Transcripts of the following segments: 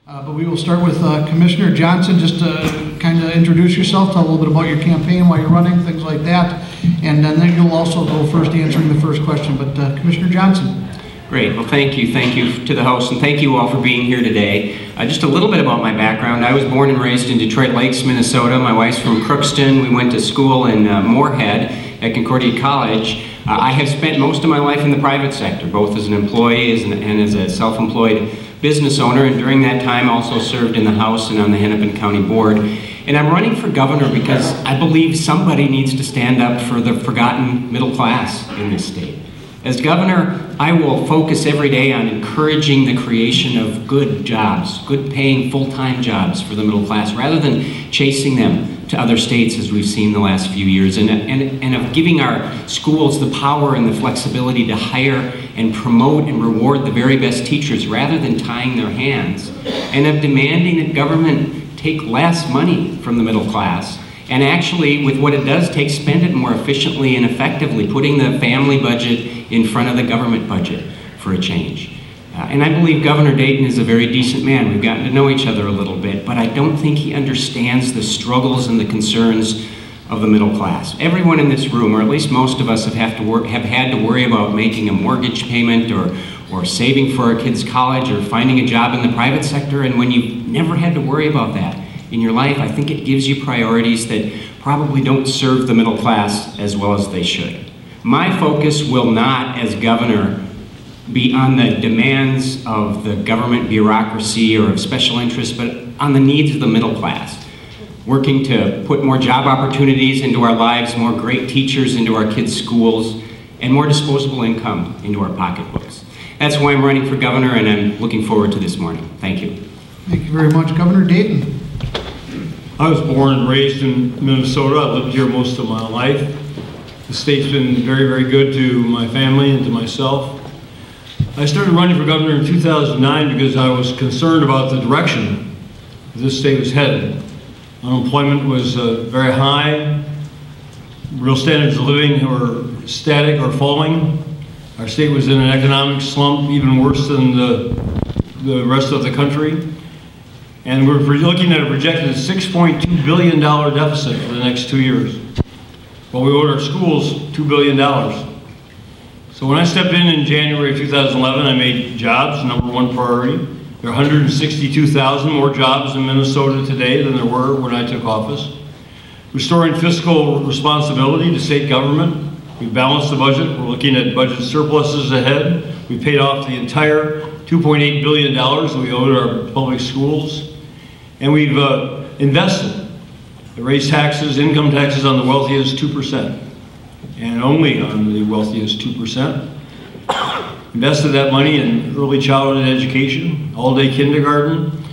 But we will start with Commissioner Johnson. Just to kind of introduce yourself, tell a little bit about your campaign, why you're running, things like that. And then you'll also go first answering the first question. But Commissioner Johnson. Great. Well, thank you. Thank you to the host, and thank you all for being here today. Just a little bit about my background. I was born and raised in Detroit Lakes, Minnesota. My wife's from Crookston. We went to school in Moorhead at Concordia College. I have spent most of my life in the private sector, both as an employee and as a self-employed business owner, and during that time also served in the House and on the Hennepin County Board. And I'm running for governor because I believe somebody needs to stand up for the forgotten middle class in this state. As governor, I will focus every day on encouraging the creation of good jobs, good paying full-time jobs for the middle class, rather than chasing them to other states as we've seen the last few years, and of giving our schools the power and the flexibility to hire and promote and reward the very best teachers rather than tying their hands, and of demanding that government take less money from the middle class and actually, with what it does take, spend it more efficiently and effectively, putting the family budget in front of the government budget for a change. And I believe Governor Dayton is a very decent man. We've gotten to know each other a little bit, but I don't think he understands the struggles and the concerns of the middle class. Everyone in this room, or at least most of us, have had to worry about making a mortgage payment or saving for our kids' college or finding a job in the private sector, and when you've never had to worry about that in your life, I think it gives you priorities that probably don't serve the middle class as well as they should. My focus will not, as governor, be on the demands of the government bureaucracy or of special interests, but on the needs of the middle class. Working to put more job opportunities into our lives, more great teachers into our kids' schools, and more disposable income into our pocketbooks. That's why I'm running for governor, and I'm looking forward to this morning. Thank you. Thank you very much. Governor Dayton. I was born and raised in Minnesota. I lived here most of my life. The state's been very, very good to my family and to myself. I started running for governor in 2009 because I was concerned about the direction this state was headed. Unemployment was very high. Real standards of living were static or falling. Our state was in an economic slump, even worse than the rest of the country. And we're looking at a projected $6.2 billion deficit for the next 2 years. Well, we owed our schools $2 billion. So when I stepped in January of 2011, I made jobs #1 priority. There are 162,000 more jobs in Minnesota today than there were when I took office. Restoring fiscal responsibility to state government. We balanced the budget. We're looking at budget surpluses ahead. We paid off the entire $2.8 billion that we owed our public schools. And we've invested. We raised taxes, income taxes on the wealthiest 2%, and only on the wealthiest 2%. Invested that money in early childhood education, all-day kindergarten,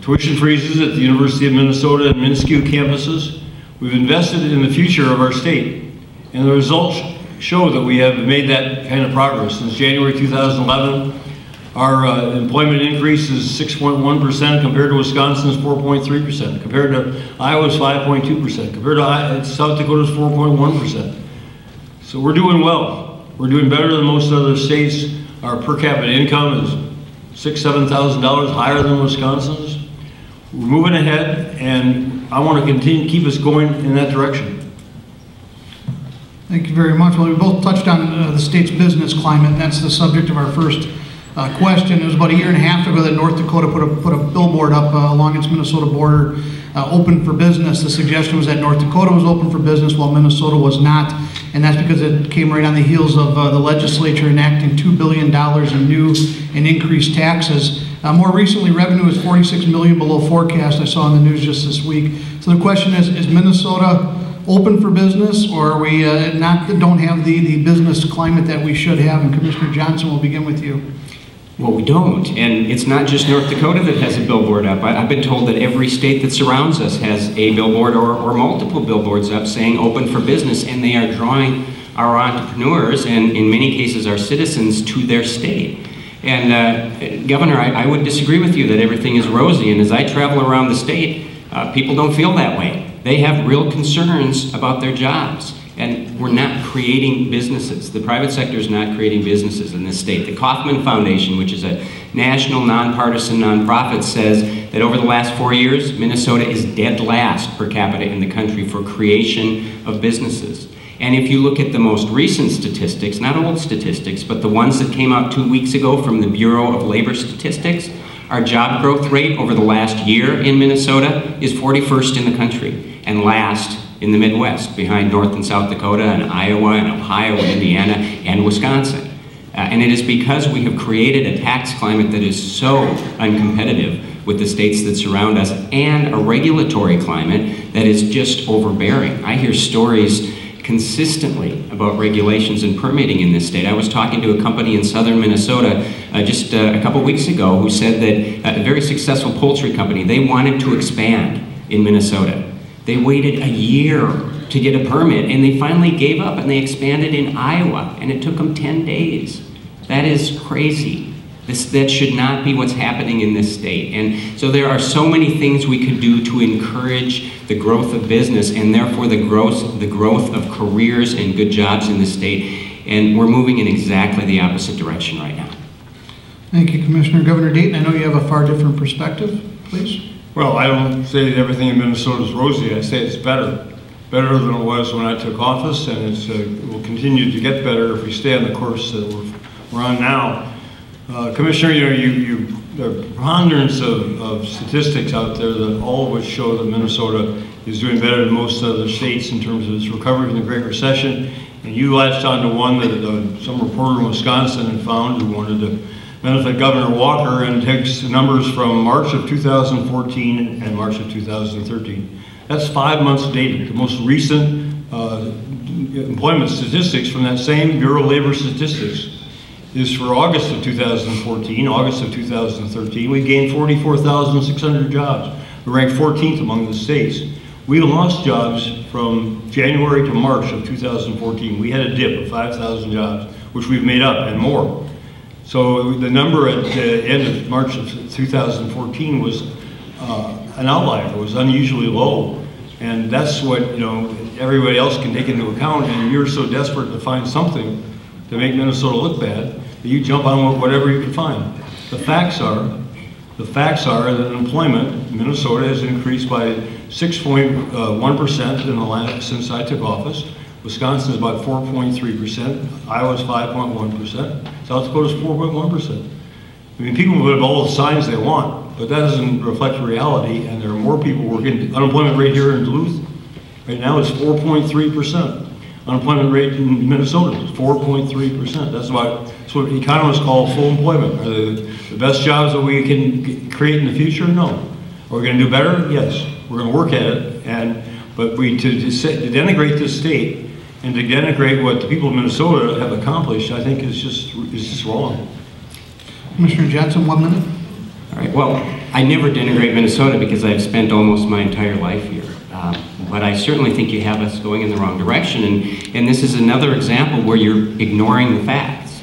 tuition freezes at the University of Minnesota and Minskew campuses. We've invested in the future of our state, and the results show that we have made that kind of progress. Since January 2011, our employment increase is 6.1% compared to Wisconsin's 4.3%, compared to Iowa's 5.2%, compared to South Dakota's 4.1%. So we're doing well. We're doing better than most other states. Our per capita income is $6,000 to $7,000 higher than Wisconsin's. We're moving ahead, and I want to continue to keep us going in that direction. Thank you very much. Well, we both touched on the state's business climate, and that's the subject of our first question. It was about 1.5 years ago that North Dakota put a billboard up along its Minnesota border, open for business. The suggestion was that North Dakota was open for business while Minnesota was not, and that's because it came right on the heels of the legislature enacting $2 billion in new and increased taxes. More recently, revenue is $46 million below forecast, I saw in the news just this week. So the question is Minnesota open for business, or are we don't have the business climate that we should have? And Commissioner Johnson, we'll begin with you. Well, we don't, and it's not just North Dakota that has a billboard up. I've been told that every state that surrounds us has a billboard or multiple billboards up saying open for business, and they are drawing our entrepreneurs and in many cases our citizens to their state. And Governor, I would disagree with you that everything is rosy, and as I travel around the state, people don't feel that way. They have real concerns about their jobs. And we're not creating businesses. The private sector is not creating businesses in this state. The Kauffman Foundation, which is a national nonpartisan nonprofit, says that over the last 4 years, Minnesota is dead last per capita in the country for creation of businesses. And if you look at the most recent statistics, not old statistics, but the ones that came out 2 weeks ago from the Bureau of Labor Statistics, our job growth rate over the last year in Minnesota is 41st in the country and last in the Midwest, behind North and South Dakota and Iowa and Ohio and Indiana and Wisconsin. And it is because we have created a tax climate that is so uncompetitive with the states that surround us, and a regulatory climate that is just overbearing. I hear stories consistently about regulations and permitting in this state. I was talking to a company in southern Minnesota just a couple weeks ago who said that a very successful poultry company, they wanted to expand in Minnesota. They waited a year to get a permit, and they finally gave up and they expanded in Iowa, and it took them 10 days. That is crazy. That should not be what's happening in this state. And so there are so many things we could do to encourage the growth of business and therefore the growth of careers and good jobs in the state. And we're moving in exactly the opposite direction right now. Thank you, Commissioner. Governor Dayton, I know you have a far different perspective, please. Well, I don't say that everything in Minnesota is rosy. I say it's better than it was when I took office, and it will continue to get better if we stay on the course that we're on now. Commissioner, there are preponderance of statistics out there that all of which show that Minnesota is doing better than most other states in terms of its recovery from the Great Recession. And you latched on to one that some reporter in Wisconsin had found who wanted to benefit Governor Walker, and takes numbers from March of 2014 and March of 2013. That's 5 months dated. The most recent employment statistics from that same Bureau of Labor Statistics is for August of 2014, August of 2013. We gained 44,600 jobs. We ranked 14th among the states. We lost jobs from January to March of 2014. We had a dip of 5,000 jobs, which we've made up and more. So the number at the end of March of 2014 was an outlier. It was unusually low. And that's what, everybody else can take into account, and you're so desperate to find something to make Minnesota look bad that you jump on whatever you can find. The facts are that employment in Minnesota has increased by 6.1% since I took office. Wisconsin is about 4.3%, Iowa's 5.1%, South Dakota's 4.1%. I mean, people can put up all the signs they want, but that doesn't reflect reality, and there are more people working. Unemployment rate here in Duluth, right now is 4.3%. Unemployment rate in Minnesota is 4.3%. That's what economists call full employment. Are they the best jobs that we can create in the future? No. Are we going to do better? Yes. We're going to work at it, but to denigrate this state and to denigrate what the people of Minnesota have accomplished, I think is just wrong. Commissioner Johnson, 1 minute. All right, well, I never denigrate Minnesota because I've spent almost my entire life here. But I certainly think you have us going in the wrong direction, and this is another example where you're ignoring the facts.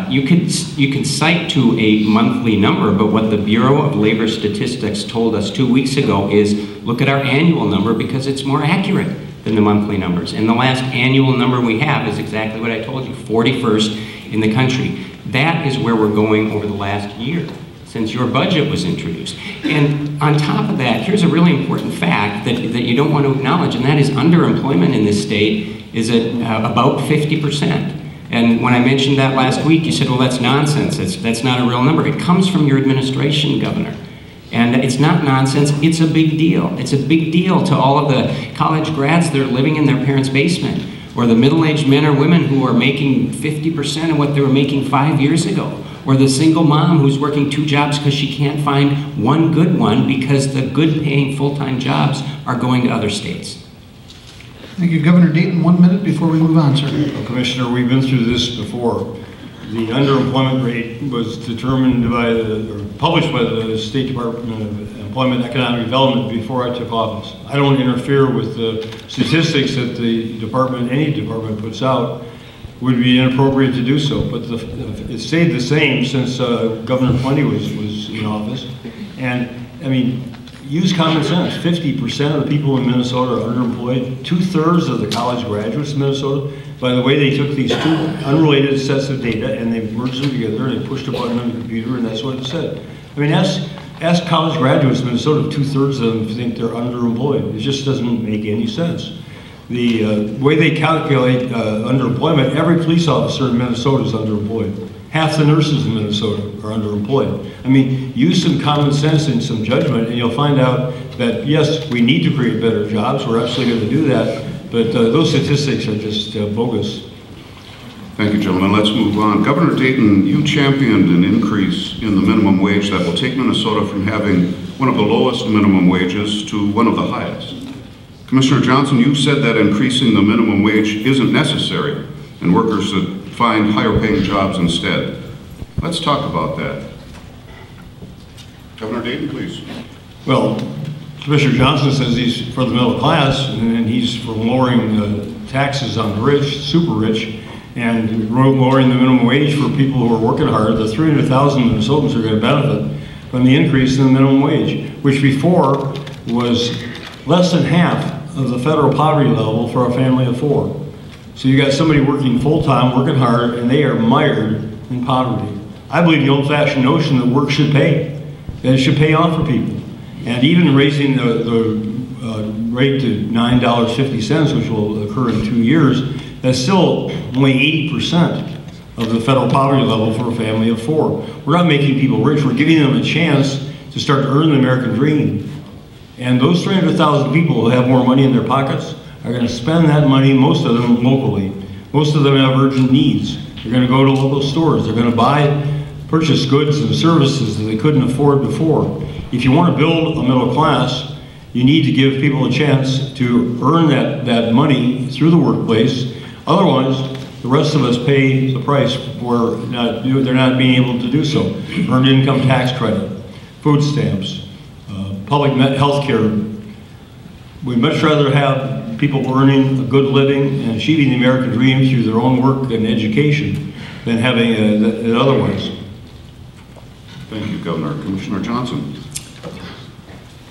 You could cite to a monthly number, but what the Bureau of Labor Statistics told us 2 weeks ago is look at our annual number because it's more accurate than the monthly numbers. And the last annual number we have is exactly what I told you, 41st in the country. That is where we're going over the last year since your budget was introduced. And on top of that, here's a really important fact that you don't want to acknowledge, and that is underemployment in this state is at about 50%. And when I mentioned that last week, you said, well, that's nonsense. That's not a real number. It comes from your administration, Governor. And it's not nonsense, it's a big deal. It's a big deal to all of the college grads that are living in their parents' basement, or the middle-aged men or women who are making 50% of what they were making 5 years ago, or the single mom who's working 2 jobs because she can't find one good one because the good-paying full-time jobs are going to other states. Thank you. Governor Dayton, 1 minute before we move on, sir. Well, Commissioner, we've been through this before. The underemployment rate was determined published by the State Department of Employment and Economic Development before I took office. I don't interfere with the statistics that any department puts out. Would be inappropriate to do so, but it stayed the same since Governor Plenty was in office. And I mean, use common sense. 50% of the people in Minnesota are underemployed. 2/3 of the college graduates in Minnesota. By the way, they took these two unrelated sets of data and they merged them together and they pushed a button on the computer and that's what it said. I mean, ask college graduates in Minnesota, 2/3 of them think they're underemployed. It just doesn't make any sense. The way they calculate underemployment, every police officer in Minnesota is underemployed. Half the nurses in Minnesota are underemployed. I mean, use some common sense and some judgment and you'll find out that yes, we need to create better jobs. We're absolutely going to do that. But those statistics are just bogus. Thank you, gentlemen. Let's move on. Governor Dayton, you championed an increase in the minimum wage that will take Minnesota from having one of the lowest minimum wages to one of the highest. Commissioner Johnson, you said that increasing the minimum wage isn't necessary and workers should find higher paying jobs instead. Let's talk about that. Governor Dayton, please. Well, Commissioner Johnson says he's for the middle class and he's for lowering taxes on the rich, super rich, and lowering the minimum wage for people who are working hard. The 300,000 Minnesotans are going to benefit from the increase in the minimum wage, which before was less than half of the federal poverty level for a family of 4. So you got somebody working full-time, working hard, and they are mired in poverty. I believe the old-fashioned notion that work should pay, that it should pay off for people. And even raising the rate to $9.50, which will occur in 2 years, that's still only 80% of the federal poverty level for a family of 4. We're not making people rich, we're giving them a chance to start to earn the American dream. And those 300,000 people who have more money in their pockets are going to spend that money, most of them locally. Most of them have urgent needs. They're going to go to local stores. They're going to purchase goods and services that they couldn't afford before. If you want to build a middle class, you need to give people a chance to earn that money through the workplace. Otherwise, the rest of us pay the price for they're not being able to do so. Earned income tax credit, food stamps, public health care. We'd much rather have people earning a good living and achieving the American dream through their own work and education than having it otherwise. Thank you, Governor. Commissioner Johnson.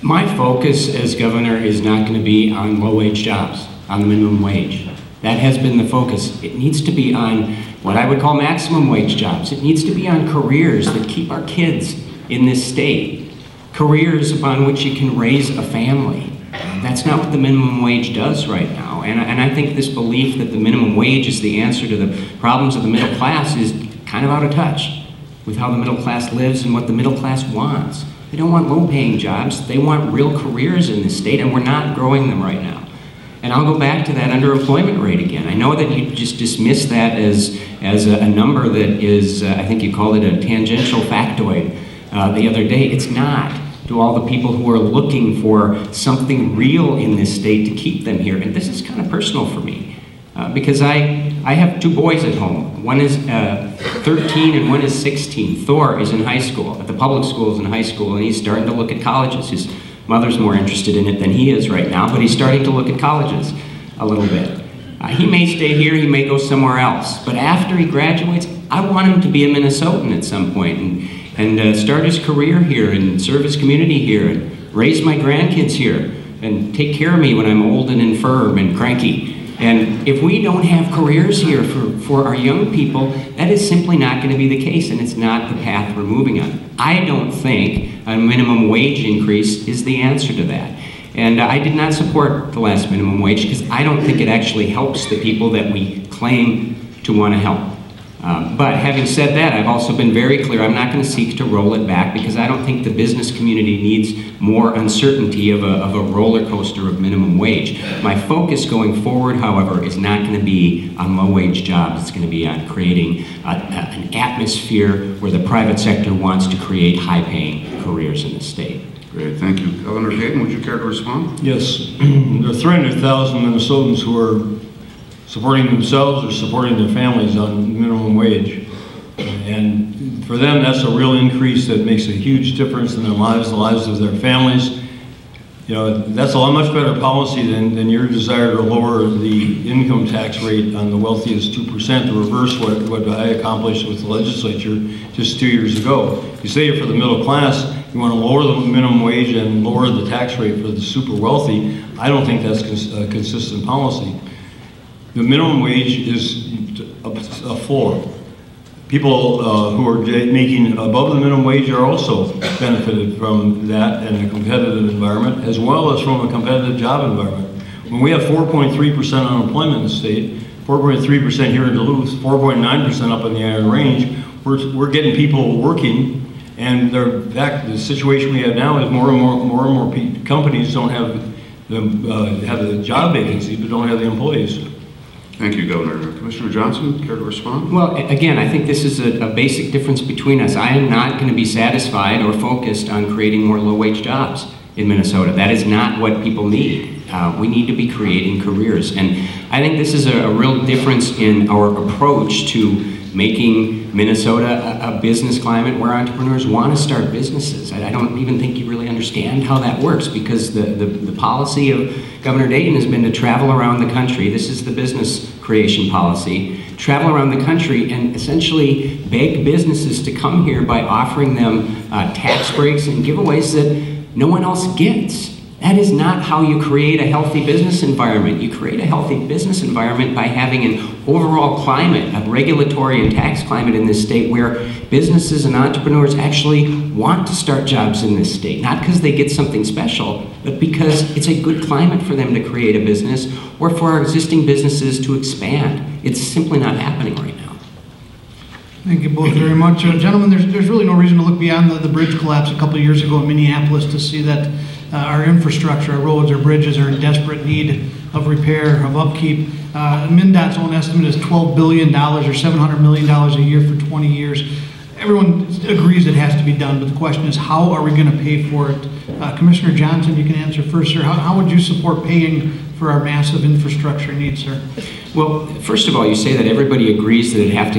My focus as governor is not going to be on low-wage jobs, on the minimum wage. That has been the focus. It needs to be on what I would call maximum wage jobs. It needs to be on careers that keep our kids in this state. Careers upon which you can raise a family. That's not what the minimum wage does right now. And I think this belief that the minimum wage is the answer to the problems of the middle class is kind of out of touch with how the middle class lives and what the middle class wants. They don't want low-paying jobs. They want real careers in this state, and we're not growing them right now. And I'll go back to that underemployment rate again. I know that you just dismissed that as a number that is, I think you called it a tangential factoid the other day. It's not. To all the people who are looking for something real in this state to keep them here. And this is kind of personal for me because I have 2 boys at home. One is 13 and one is 16. Thor is in high school, at the public schools in high school, and he's starting to look at colleges. His mother's more interested in it than he is right now, but he's starting to look at colleges a little bit. He may stay here, he may go somewhere else, but after he graduates, I want him to be a Minnesotan at some point and start his career here and serve his community here and raise my grandkids here and take care of me when I'm old and infirm and cranky. And if we don't have careers here for our young people, that is simply not going to be the case, and it's not the path we're moving on. I don't think a minimum wage increase is the answer to that. And I did not support the last minimum wage because I don't think it actually helps the people that we claim to want to help. But having said that, I've also been very clear, I'm not going to seek to roll it back because I don't think the business community needs more uncertainty of a roller coaster of minimum wage. My focus going forward, however, is not going to be on low-wage jobs. It's going to be on creating an atmosphere where the private sector wants to create high-paying careers in the state. Great, thank you. Governor Dayton, would you care to respond? Yes, there are 300,000 Minnesotans who are supporting themselves or supporting their families on minimum wage. And for them, that's a real increase that makes a huge difference in their lives, the lives of their families. You know, that's a much better policy than your desire to lower the income tax rate on the wealthiest 2% to reverse what I accomplished with the legislature just 2 years ago. You say you're for the middle class, You want to lower the minimum wage and lower the tax rate for the super wealthy. I don't think that's a consistent policy. The minimum wage is a floor. People who are making above the minimum wage are also benefited from that in a competitive environment, as well as from a competitive job environment. When we have 4.3% unemployment in the state, 4.3% here in Duluth, 4.9% up in the Iron Range, we're getting people working. And in fact, the situation we have now is more and more companies don't have the job vacancies, but don't have the employees. Thank you, Governor. Commissioner Johnson, care to respond? Well, again, I think this is a basic difference between us. I am not going to be satisfied or focused on creating more low-wage jobs in Minnesota. That is not what people need. We need to be creating careers. And I think this is a real difference in our approach to making Minnesota a business climate where entrepreneurs want to start businesses. I don't even think you really understand how that works, because the policy of Governor Dayton has been to travel around the country. This is the business creation policy. Travel around the country and essentially beg businesses to come here by offering them tax breaks and giveaways that no one else gets. That is not how you create a healthy business environment. You create a healthy business environment by having an overall climate, a regulatory and tax climate in this state where businesses and entrepreneurs actually want to start jobs in this state, not because they get something special, but because it's a good climate for them to create a business or for our existing businesses to expand. It's simply not happening right now. Thank you both very much. Gentlemen, there's really no reason to look beyond the bridge collapse a couple of years ago in Minneapolis to see that our infrastructure, our roads, our bridges are in desperate need of repair, of upkeep. MnDOT's own estimate is $12 billion or $700 million a year for 20 years. Everyone agrees it has to be done, but the question is, how are we going to pay for it? Commissioner Johnson, you can answer first, sir. How would you support paying for our massive infrastructure needs, sir? Well, first of all, you say that everybody agrees that it has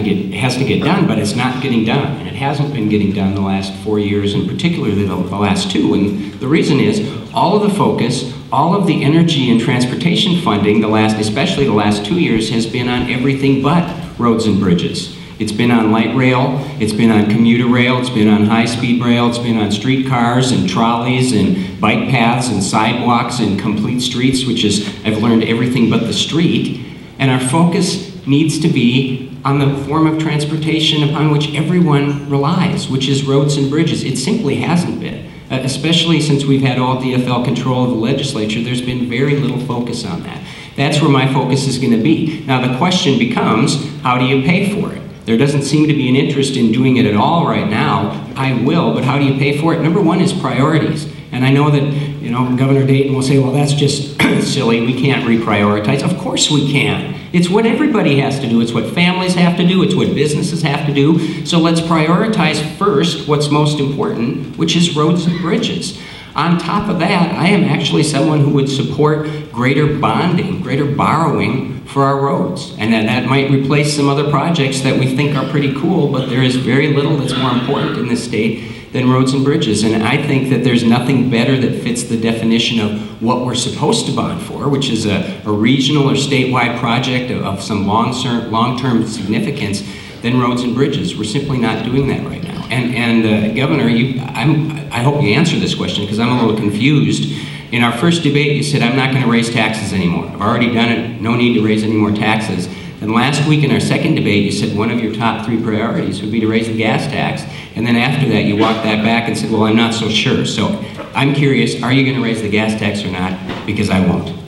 to get done, but it's not getting done, and it hasn't been getting done the last 4 years, and particularly the last 2. And the reason is all of the focus, all of the energy and transportation funding, especially the last 2 years, has been on everything but roads and bridges. It's been on light rail, it's been on commuter rail, it's been on high-speed rail, it's been on streetcars and trolleys and bike paths and sidewalks and complete streets, which is, I've learned, everything but the street. And our focus needs to be on the form of transportation upon which everyone relies, which is roads and bridges. It simply hasn't been. Especially since we've had all DFL control of the legislature, there's been very little focus on that. That's where my focus is going to be. Now the question becomes, how do you pay for it? There doesn't seem to be an interest in doing it at all right now. I will, but how do you pay for it? Number one is priorities. And I know that, Governor Dayton will say, well, that's just silly. We can't reprioritize. Of course we can. It's what everybody has to do. It's what families have to do. It's what businesses have to do. So let's prioritize first what's most important, which is roads and bridges. On top of that, I am actually someone who would support greater bonding, greater borrowing for our roads. And that might replace some other projects that we think are pretty cool, but there is very little that's more important in this state than roads and bridges. And I think that there's nothing better that fits the definition of what we're supposed to bond for, which is a regional or statewide project of some long-term significance, than roads and bridges. We're simply not doing that right now. And Governor, I hope you answer this question, because I'm a little confused. In our first debate, you said, I'm not going to raise taxes anymore. I've already done it, no need to raise any more taxes. And last week in our second debate, you said one of your top 3 priorities would be to raise the gas tax. And then after that, you walked that back and said, well, I'm not so sure. So I'm curious, are you going to raise the gas tax or not? Because I won't.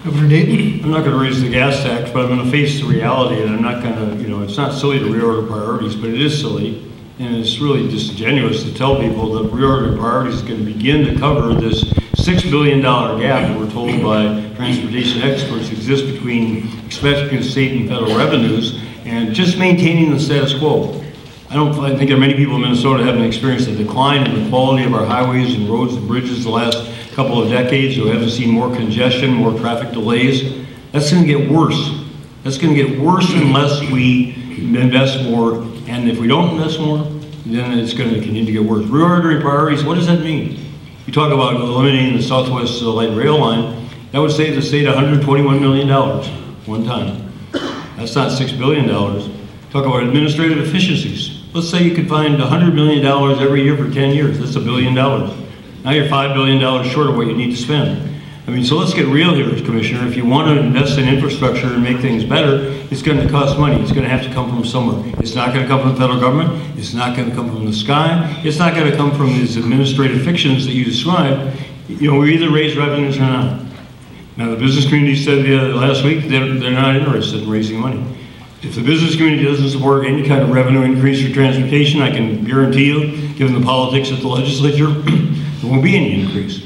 Governor Dayton? I'm not going to raise the gas tax, but I'm going to face the reality, and I'm not going to, it's not silly to reorder priorities, but it is silly, and it's really disingenuous to tell people that reordering priorities is going to begin to cover this $6 billion gap that we're told by transportation experts exists between expected state and federal revenues, and just maintaining the status quo. I think there are many people in Minnesota who haven't experienced a decline in the quality of our highways and roads and bridges the last couple of decades, who haven't seen more congestion, more traffic delays. That's going to get worse. That's going to get worse unless we invest more. And if we don't invest more, then it's going to continue to get worse. Reordering priorities, what does that mean? You talk about eliminating the Southwest light rail line. That would save the state $121 million one time. That's not $6 billion. Talk about administrative efficiencies. Let's say you could find $100 million every year for 10 years. That's $1 billion. Now you're $5 billion short of what you need to spend. I mean, so let's get real here, Commissioner. If you want to invest in infrastructure and make things better, it's going to cost money. It's going to have to come from somewhere. It's not going to come from the federal government. It's not going to come from the sky. It's not going to come from these administrative fictions that you described. You know, we either raise revenues or not. Now, the business community said last week they're not interested in raising money. If the business community doesn't support any kind of revenue increase for transportation, I can guarantee you, given the politics at the legislature, there won't be any increase.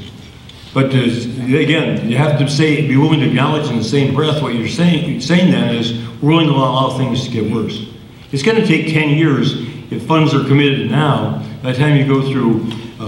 But again, you have to be willing to acknowledge in the same breath what you're saying then is we're willing to allow things to get worse. It's going to take 10 years if funds are committed now. By the time you go through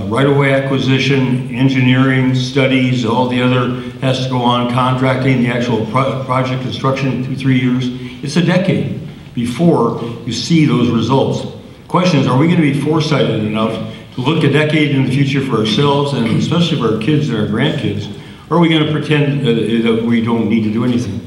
right-of-way acquisition, engineering, studies, all the other has to go on, contracting, the actual project construction, 2-3 years. It's a decade before you see those results. The question is, are we going to be foresighted enough to look a decade in the future for ourselves and especially for our kids and our grandkids, or are we going to pretend that we don't need to do anything?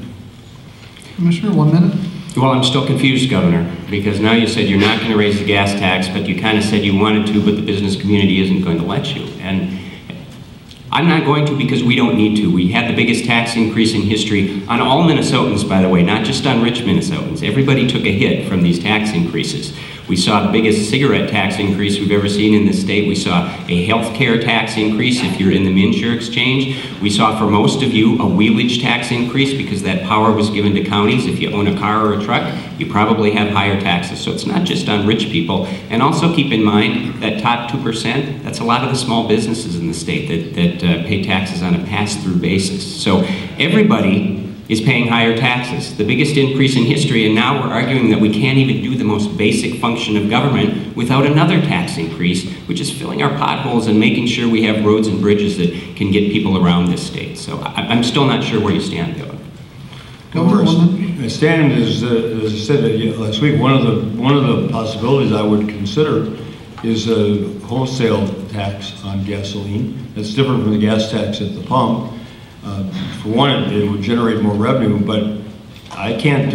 Commissioner, 1 minute. Well, I'm still confused, Governor, because now you said you're not going to raise the gas tax, but you kind of said you wanted to, but the business community isn't going to let you. And I'm not going to because we don't need to. We had the biggest tax increase in history on all Minnesotans, by the way, not just on rich Minnesotans. Everybody took a hit from these tax increases. We saw the biggest cigarette tax increase we've ever seen in this state. We saw a health care tax increase if you're in the MNsure exchange. We saw for most of you a wheelage tax increase because that power was given to counties. If you own a car or a truck, you probably have higher taxes. So it's not just on rich people. And also keep in mind that top 2%, that's a lot of the small businesses in the state that pay taxes on a pass-through basis. So everybody is paying higher taxes, the biggest increase in history, and now we're arguing that we can't even do the most basic function of government without another tax increase, which is filling our potholes and making sure we have roads and bridges that can get people around this state. So I'm still not sure where you stand, Governor. I stand as I said last week, one of the possibilities I would consider is a wholesale tax on gasoline. That's different from the gas tax at the pump. For one, it would generate more revenue, but I can't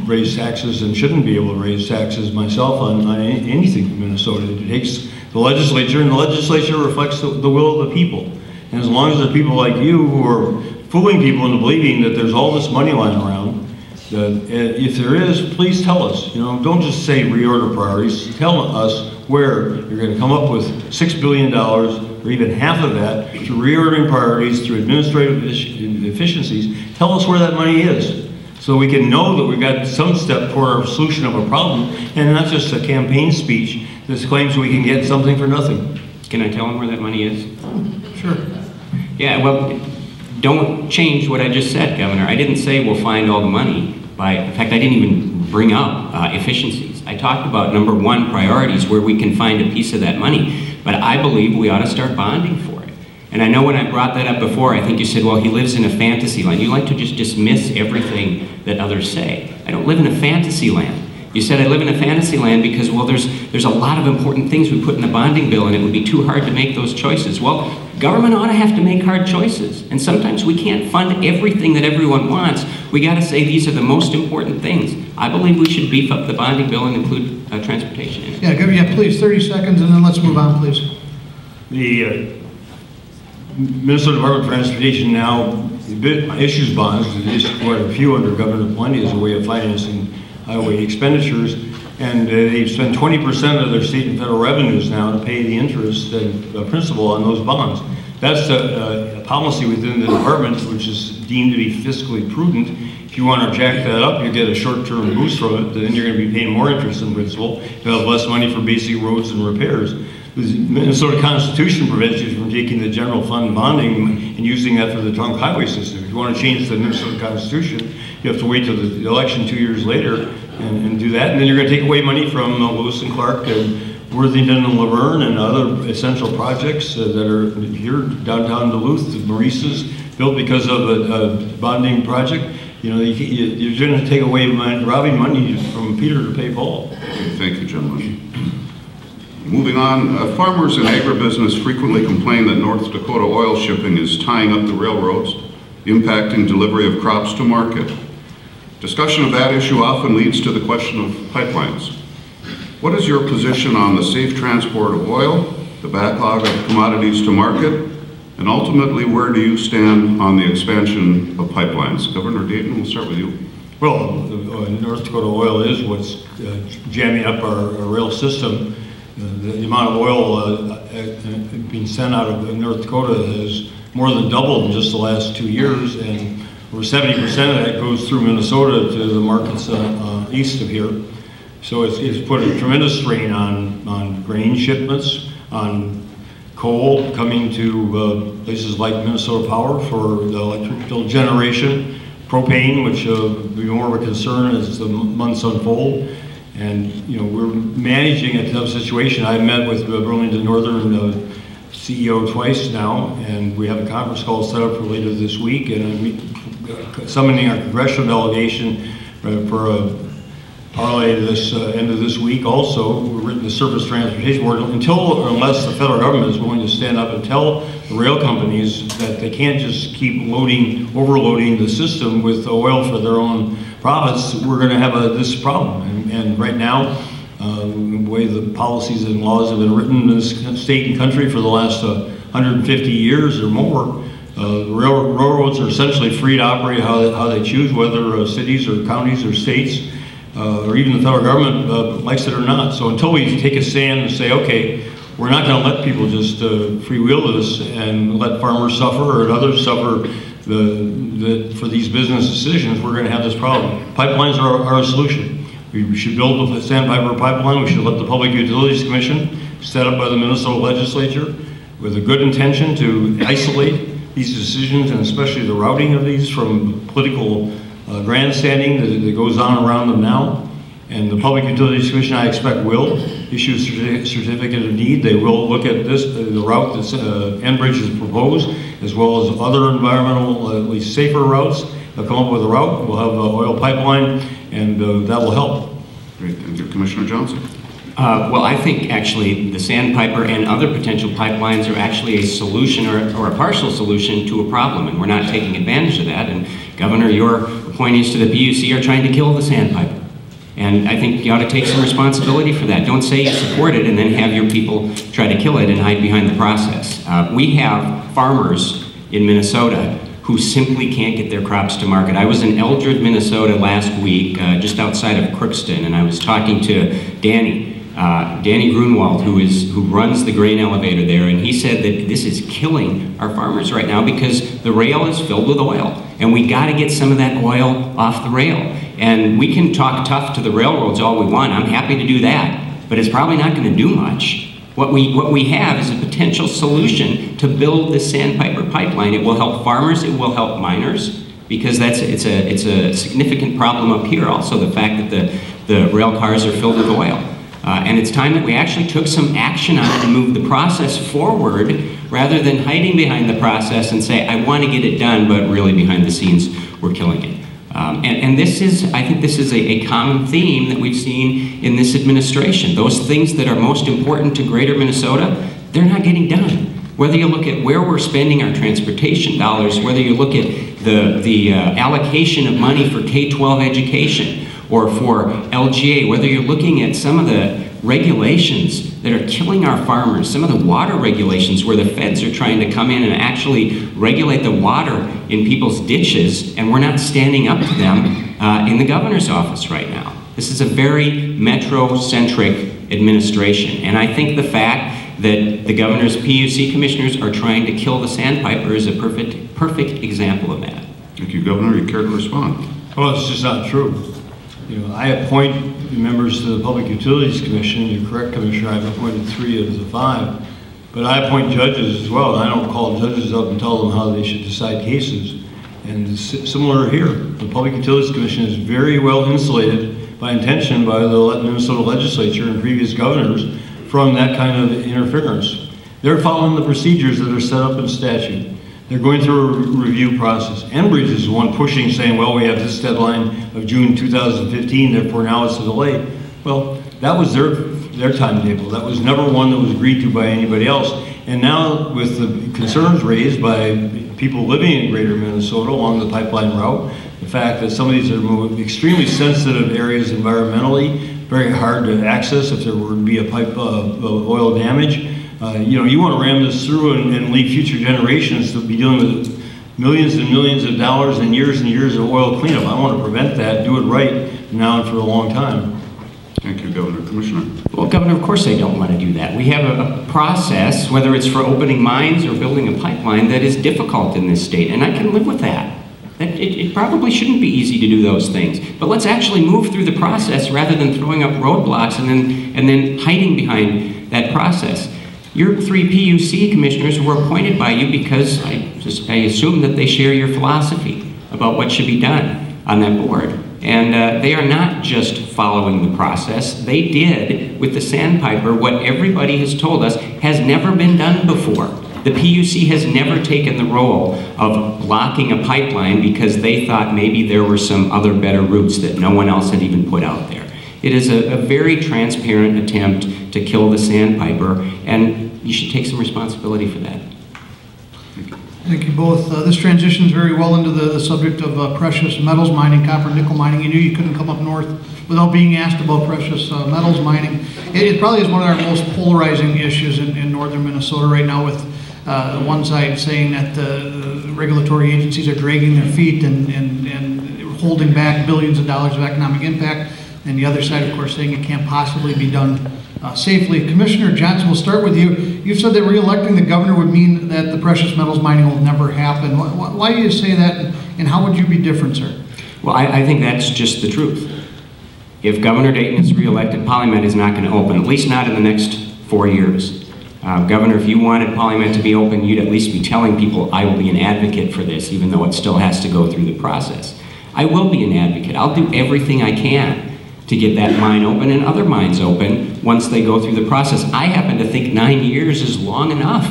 raise taxes and shouldn't be able to raise taxes myself on anything in Minnesota. It takes the legislature, and the legislature reflects the will of the people. And as long as there are people like you who are fooling people into believing that there's all this money lying around, if there is, please tell us. You know, don't just say reorder priorities. Tell us where you're going to come up with $6 billion or even half of that through reordering priorities, through administrative efficiencies. Tell us where that money is so we can know that we've got some step toward our solution of a problem and not just a campaign speech that claims we can get something for nothing. Can I tell him where that money is? Sure. Yeah, well, don't change what I just said, Governor. I didn't say we'll find all the money in fact, I didn't even bring up efficiencies. I talked about #1 priorities where we can find a piece of that money, but I believe we ought to start bonding for it. And I know when I brought that up before, I think you said, well, he lives in a fantasy land. You like to just dismiss everything that others say. I don't live in a fantasy land. You said I live in a fantasy land because, well, there's a lot of important things we put in the bonding bill and it would be too hard to make those choices. Well, government ought to have to make hard choices. And sometimes we can't fund everything that everyone wants. We got to say these are the most important things. I believe we should beef up the bonding bill and include transportation in it. Yeah, please, 30 seconds and then let's move on, please. The Minnesota Department of Transportation now issues bonds. There's quite a few under Governor Plenty as a way of financing highway expenditures, and they spend 20% of their state and federal revenues now to pay the interest and principal on those bonds. That's a policy within the department which is deemed to be fiscally prudent. If you want to jack that up, you get a short-term boost from it, then you're going to be paying more interest than principal. You'll have less money for basic roads and repairs. The Minnesota Constitution prevents you from taking the general fund bonding and using that for the trunk highway system. If you want to change the Minnesota Constitution, you have to wait till the election 2 years later and do that. And then you're going to take away money from Lewis and Clark and Worthington and Laverne and other essential projects that are here downtown Duluth. Maurice's built because of a bonding project. You know, you're going to take away robbing money from Peter to pay Paul. Thank you, gentlemen. Moving on, farmers and agribusiness frequently complain that North Dakota oil shipping is tying up the railroads, impacting delivery of crops to market. Discussion of that issue often leads to the question of pipelines. What is your position on the safe transport of oil, the backlog of commodities to market, and ultimately, where do you stand on the expansion of pipelines? Governor Dayton, we'll start with you. Well, North Dakota Oil is what's jamming up our rail system. The amount of oil being sent out of North Dakota has more than doubled in just the last 2 years, and over 70% of that goes through Minnesota to the markets east of here. So it's put a tremendous strain on grain shipments, on coal coming to places like Minnesota Power for the electrical generation, propane, which will be more of a concern as the months unfold. And we're managing a tough situation. I've met with Burlington Northern CEO twice now, and we have a conference call set up for later this week, and I'm summoning our congressional delegation for a parlay this end of this week. Also, we're written the Surface Transportation Board until or unless the federal government is willing to stand up and tell the rail companies that they can't just keep overloading the system with oil for their own profits. We're going to have this problem, and right now, the way the policies and laws have been written in this state and country for the last 150 years or more, railroads are essentially free to operate how they choose, whether cities or counties or states, or even the federal government likes it or not. So until we take a stand and say, okay, we're not going to let people just freewheel this and let farmers suffer or others suffer for these business decisions, we're going to have this problem. Pipelines are a solution. We should build the Sandpiper pipeline. We should let the Public Utilities Commission, set up by the Minnesota legislature, with a good intention to isolate these decisions, and especially the routing of these from political grandstanding that goes on around them now. And the Public Utilities Commission, I expect, will issue a certificate of need. They will look at this, the route that Enbridge has proposed, as well as other environmentally safer routes. They'll come up with a route. We'll have an oil pipeline, and that will help. Great, thank you. Commissioner Johnson. Well, I think actually the Sandpiper and other potential pipelines are actually a solution or a partial solution to a problem, and we're not taking advantage of that. And Governor, your appointees to the PUC are trying to kill the Sandpiper. And I think you ought to take some responsibility for that. Don't say you support it and then have your people try to kill it and hide behind the process. We have farmers in Minnesota who simply can't get their crops to market. I was in Eldred, Minnesota last week, just outside of Crookston, and I was talking to Danny Grunwald, who runs the grain elevator there, and he said that this is killing our farmers right now because the rail is filled with oil, and we got to get some of that oil off the rail. And we can talk tough to the railroads all we want. I'm happy to do that, but it's probably not going to do much. What we have is a potential solution to build the Sandpiper pipeline. It will help farmers, it will help miners, because it's a significant problem up here also, the fact that the rail cars are filled with oil. And it's time that we actually took some action on it and moved the process forward rather than hiding behind the process and say, I want to get it done, but really behind the scenes, we're killing it. And I think this is a common theme that we've seen in this administration. Those things that are most important to greater Minnesota, they're not getting done. Whether you look at where we're spending our transportation dollars, whether you look at the allocation of money for K-12 education or for LGA, whether you're looking at some of the regulations that are killing our farmers, some of the water regulations where the feds are trying to come in and actually regulate the water in people's ditches, and we're not standing up to them in the governor's office right now. This is a very metro-centric administration, and I think the fact that the governor's PUC commissioners are trying to kill the Sandpiper is a perfect example of that. Thank you, Governor. You care to respond? Well, it's just not true. I appoint members to the Public Utilities Commission. You're correct, Commissioner. I've appointed 3 of the 5. But I appoint judges as well. I don't call judges up and tell them how they should decide cases. And it's similar here. The Public Utilities Commission is very well insulated by intention by the Minnesota legislature and previous governors from that kind of interference. They're following the procedures that are set up in statute. They're going through a review process. Enbridge is the one pushing, saying, well, we have this deadline of June 2015, therefore now it's a delay. Well, that was their timetable. That was never one that was agreed to by anybody else. And now with the concerns raised by people living in greater Minnesota along the pipeline route, the fact that some of these are extremely sensitive areas environmentally, very hard to access if there were to be a pipe of oil damage. You know, you want to ram this through and leave future generations to be dealing with millions and millions of dollars and years of oil cleanup. I want to prevent that, do it right now and for a long time. Thank you, Governor. Commissioner? Well, Governor, of course they don't want to do that. We have a process, whether it's for opening mines or building a pipeline, that is difficult in this state, and I can live with that. It probably shouldn't be easy to do those things. But let's actually move through the process rather than throwing up roadblocks and then hiding behind that process. Your 3 PUC commissioners were appointed by you because I assume that they share your philosophy about what should be done on that board. And they are not just following the process. They did with the sandpiper what everybody has told us has never been done before. The PUC has never taken the role of blocking a pipeline because they thought maybe there were some other better routes that no one else had even put out there. It is a very transparent attempt to kill the sandpiper, and you should take some responsibility for that. Thank you both. This transitions very well into the subject of precious metals mining, copper, nickel mining. You knew you couldn't come up north without being asked about precious metals mining. It probably is one of our most polarizing issues in northern Minnesota right now, with one side saying that the regulatory agencies are dragging their feet and holding back billions of dollars of economic impact, and the other side, of course, saying it can't possibly be done safely. Commissioner Johnson, we'll start with you. You've said that re-electing the governor would mean that the precious metals mining will never happen. Why do you say that, and how would you be different, sir? Well, I think that's just the truth. If Governor Dayton is re-elected, PolyMet is not going to open, at least not in the next 4 years. Governor, if you wanted PolyMet to be open, you'd at least be telling people, I will be an advocate for this, even though it still has to go through the process. I will be an advocate. I'll do everything I can to get that mine open and other mines open once they go through the process. I happen to think 9 years is long enough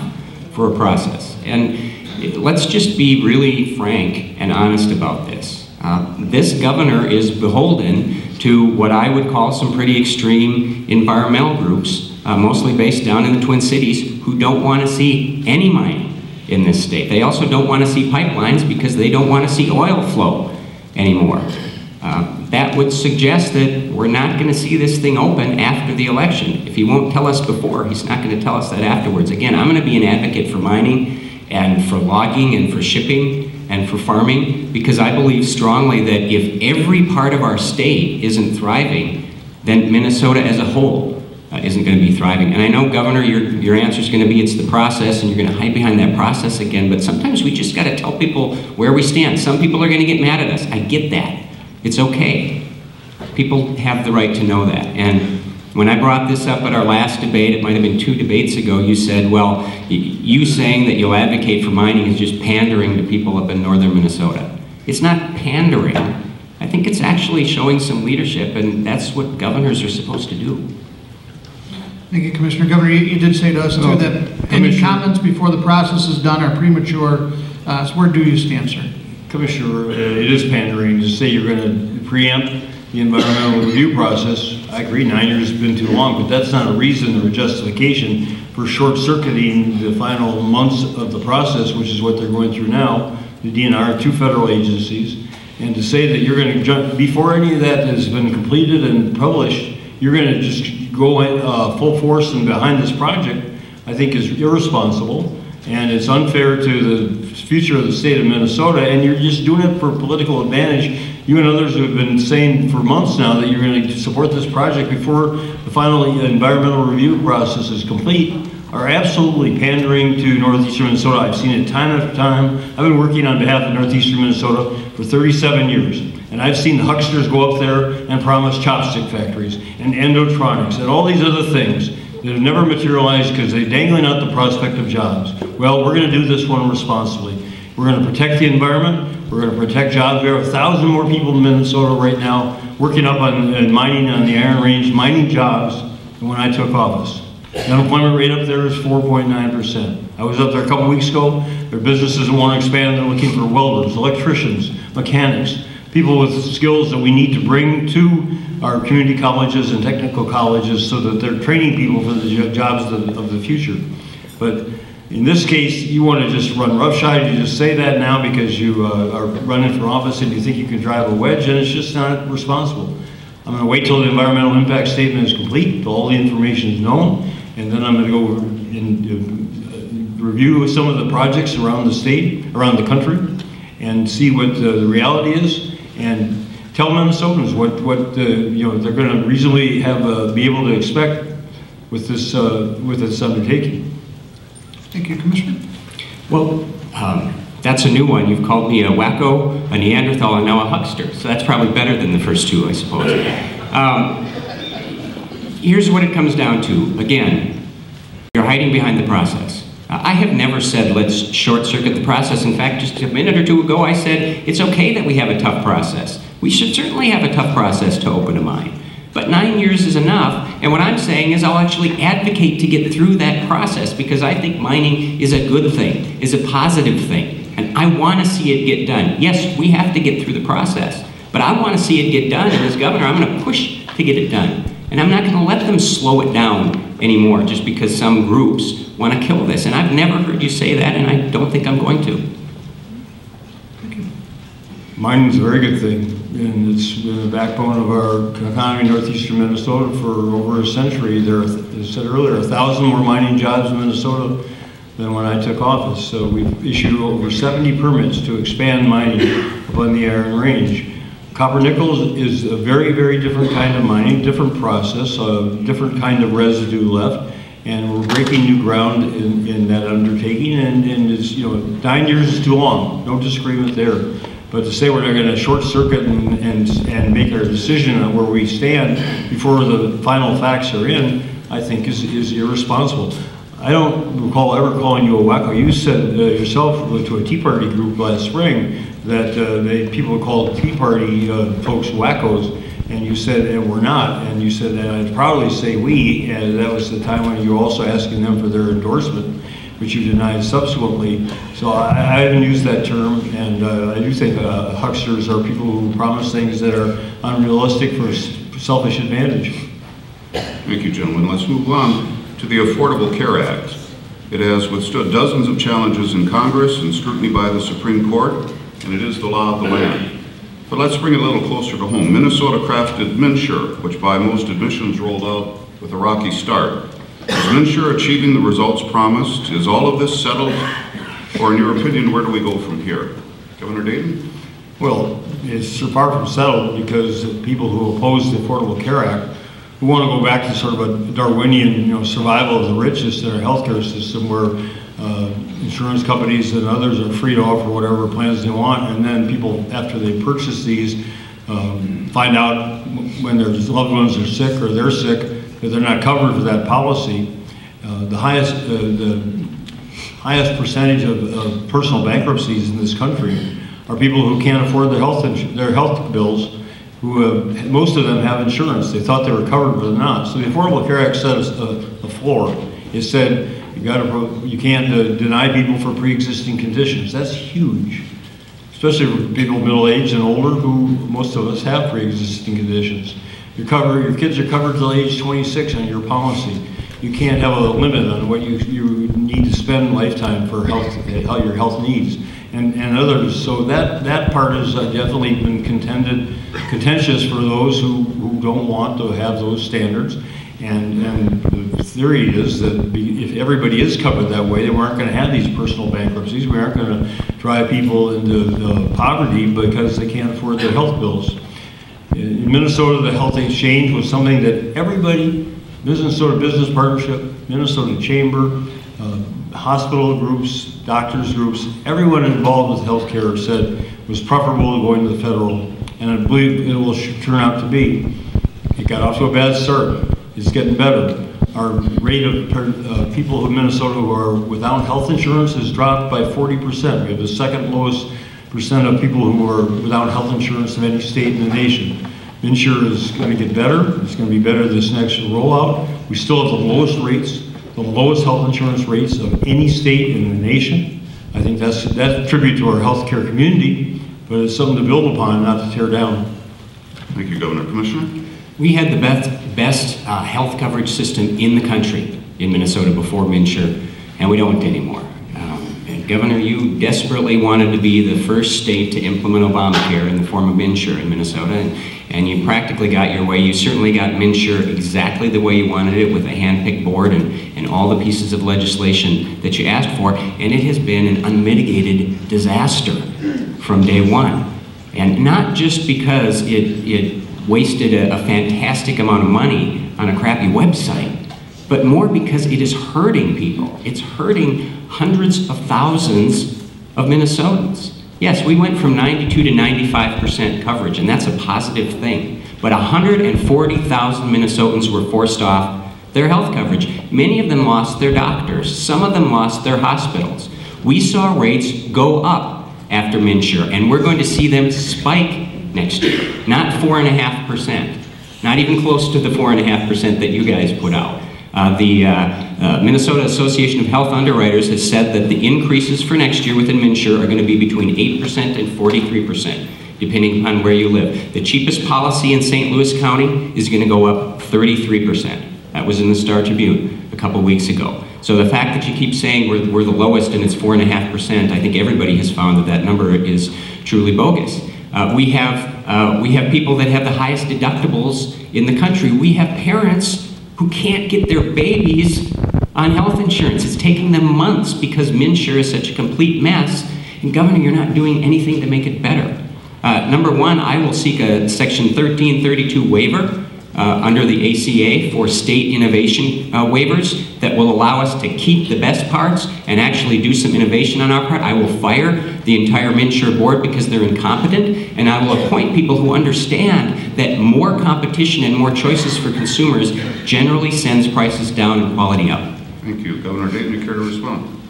for a process. And let's just be really frank and honest about this. This governor is beholden to what I would call some pretty extreme environmental groups, mostly based down in the Twin Cities, who don't want to see any mining in this state. They also don't want to see pipelines because they don't want to see oil flow anymore. That would suggest that we're not going to see this thing open after the election. If he won't tell us before, he's not going to tell us that afterwards. Again, I'm going to be an advocate for mining and for logging and for shipping and for farming, because I believe strongly that if every part of our state isn't thriving, then Minnesota as a whole isn't going to be thriving. And I know, Governor, your answer is going to be it's the process, and you're going to hide behind that process again, but sometimes we just got to tell people where we stand. Some people are going to get mad at us. I get that. It's okay. People have the right to know that. And when I brought this up at our last debate, it might have been 2 debates ago, you said, well, you saying that you'll advocate for mining is just pandering to people up in northern Minnesota. It's not pandering. I think it's actually showing some leadership, and that's what governors are supposed to do. Thank you, Commissioner. Governor, you did say to us too that any comments before the process is done are premature. So where do you stand, sir? Commissioner, it is pandering to say you're going to preempt the environmental review process. I agree, 9 years has been too long, but that's not a reason or a justification for short-circuiting the final months of the process, which is what they're going through now, the DNR, 2 federal agencies. And to say that you're going to jump, before any of that has been completed and published, you're going to just go full force and behind this project, I think is irresponsible. And it's unfair to the future of the state of Minnesota, and you're just doing it for political advantage. You and others have been saying for months now that you're going to support this project before the final environmental review process is complete, are absolutely pandering to northeastern Minnesota. I've seen it time after time. I've been working on behalf of northeastern Minnesota for 37 years, and I've seen the hucksters go up there and promise chopstick factories and endotronics and all these other things that have never materialized because they're dangling out the prospect of jobs. Well, we're going to do this one responsibly. We're going to protect the environment. We're going to protect jobs. We have 1,000 more people in Minnesota right now working up on mining on the Iron Range, mining jobs than when I took office. The unemployment rate up there is 4.9%. I was up there a couple weeks ago. Their businesses want to expand. They're looking for welders, electricians, mechanics, people with skills that we need to bring to our community colleges and technical colleges so that they're training people for the jobs of the future. But in this case, you want to just run roughshod. You just say that now because you are running for office and you think you can drive a wedge, and it's just not responsible. I'm going to wait till the environmental impact statement is complete, till all the information is known, and then I'm going to go and review some of the projects around the state, around the country, and see what the reality is, and tell Minnesotans what you know, they're going to reasonably have be able to expect with this undertaking. Thank you, Commissioner. Well, that's a new one. You've called me a wacko, a Neanderthal, and now a huckster. So that's probably better than the first two, I suppose. Here's what it comes down to. Again, you're hiding behind the process. I have never said let's short circuit the process. In fact, just a minute or two ago, I said it's okay that we have a tough process. We should certainly have a tough process to open a mine. But 9 years is enough, and what I'm saying is I'll actually advocate to get through that process because I think mining is a good thing, is a positive thing. And I want to see it get done. Yes, we have to get through the process, but I want to see it get done, and as governor, I'm going to push to get it done. And I'm not going to let them slow it down anymore just because some groups want to kill this. And I've never heard you say that, and I don't think I'm going to. Thank you. Mining is a very good thing, and it's been the backbone of our economy in northeastern Minnesota for over a century. There are, as I said earlier, 1,000 more mining jobs in Minnesota than when I took office. So we've issued over 70 permits to expand mining up on the Iron Range. Copper nickel is a very, very different kind of mining, different process, a different kind of residue left, and we're breaking new ground in that undertaking, and it's, you know, 9 years is too long, no disagreement there. But to say we're not going to short circuit and make our decision on where we stand before the final facts are in, I think is irresponsible. I don't recall ever calling you a wacko. You said yourself to a Tea Party group last spring that people called Tea Party folks wackos, and you said, and we're not, and you said, and I'd probably say we, and that was the time when you were also asking them for their endorsement, which you denied subsequently. So I haven't used that term, and I do think hucksters are people who promise things that are unrealistic for selfish advantage. Thank you, gentlemen. Let's move on to the Affordable Care Act. It has withstood dozens of challenges in Congress and scrutiny by the Supreme Court, and it is the law of the land. But let's bring it a little closer to home. Minnesota crafted MNsure, which by most admissions rolled out with a rocky start. Is MNsure achieving the results promised? Is all of this settled? Or in your opinion, where do we go from here? Governor Dayton? Well, it's far from settled because people who oppose the Affordable Care Act, who want to go back to sort of a Darwinian, you know, survival of the richest in our healthcare system where insurance companies and others are free to offer whatever plans they want, and then people, after they purchase these, find out when their loved ones are sick or they're sick that they're not covered for that policy. The highest percentage of personal bankruptcies in this country are people who can't afford their health bills, who most of them have insurance. They thought they were covered, but they're not. So the Affordable Care Act set a floor. It said you can't deny people for pre-existing conditions. That's huge, especially for people middle-aged and older, who most of us have pre-existing conditions. Your kids are covered till age 26 on your policy. You can't have a limit on what you need to spend lifetime for your health needs and others. So that part has definitely been contentious for those who don't want to have those standards. And the theory is that if everybody is covered that way, then we aren't going to have these personal bankruptcies. We aren't going to drive people into poverty because they can't afford their health bills. In Minnesota, the health exchange was something that everybody, Minnesota Business Partnership, Minnesota Chamber, hospital groups, doctors groups, everyone involved with healthcare said was preferable to going to the federal, and I believe it will turn out to be. It got off to a bad start. It's getting better. Our rate of people in Minnesota who are without health insurance has dropped by 40%. We have the second lowest percent of people who are without health insurance of any state in the nation. MNsure is going to get better. It's going to be better this next rollout. We still have the lowest rates, the lowest health insurance rates of any state in the nation. I think that's a tribute to our healthcare community, but it's something to build upon, not to tear down. Thank you, Governor. Commissioner? We had the best health coverage system in the country in Minnesota before MNsure, and we don't anymore. And Governor, you desperately wanted to be the first state to implement Obamacare in the form of MNsure in Minnesota, and you practically got your way. You certainly got MNsure exactly the way you wanted it, with a hand-picked board and all the pieces of legislation that you asked for, and it has been an unmitigated disaster from day one. And not just because it wasted a fantastic amount of money on a crappy website, but more because it is hurting people. It's hurting hundreds of thousands of Minnesotans. Yes, we went from 92 to 95% coverage, and that's a positive thing. But 140,000 Minnesotans were forced off their health coverage. Many of them lost their doctors. Some of them lost their hospitals. We saw rates go up after MNsure, and we're going to see them spike next year. Not 4.5%, not even close to the 4.5% that you guys put out. The Minnesota Association of Health Underwriters has said that the increases for next year within MNsure are going to be between 8% and 43%, depending upon where you live. The cheapest policy in St. Louis County is going to go up 33%. That was in the Star Tribune a couple weeks ago. So the fact that you keep saying we're the lowest and it's 4.5%, I think everybody has found that that number is truly bogus. We have people that have the highest deductibles in the country. We have parents who can't get their babies on health insurance. It's taking them months because MNsure is such a complete mess. And Governor, you're not doing anything to make it better. Number one, I will seek a Section 1332 waiver under the ACA for state innovation waivers that will allow us to keep the best parts and actually do some innovation on our part. I will fire the entire MNsure board because they're incompetent, and I will appoint people who understand that more competition and more choices for consumers generally sends prices down and quality up. Thank you. Governor Dayton, you care to respond?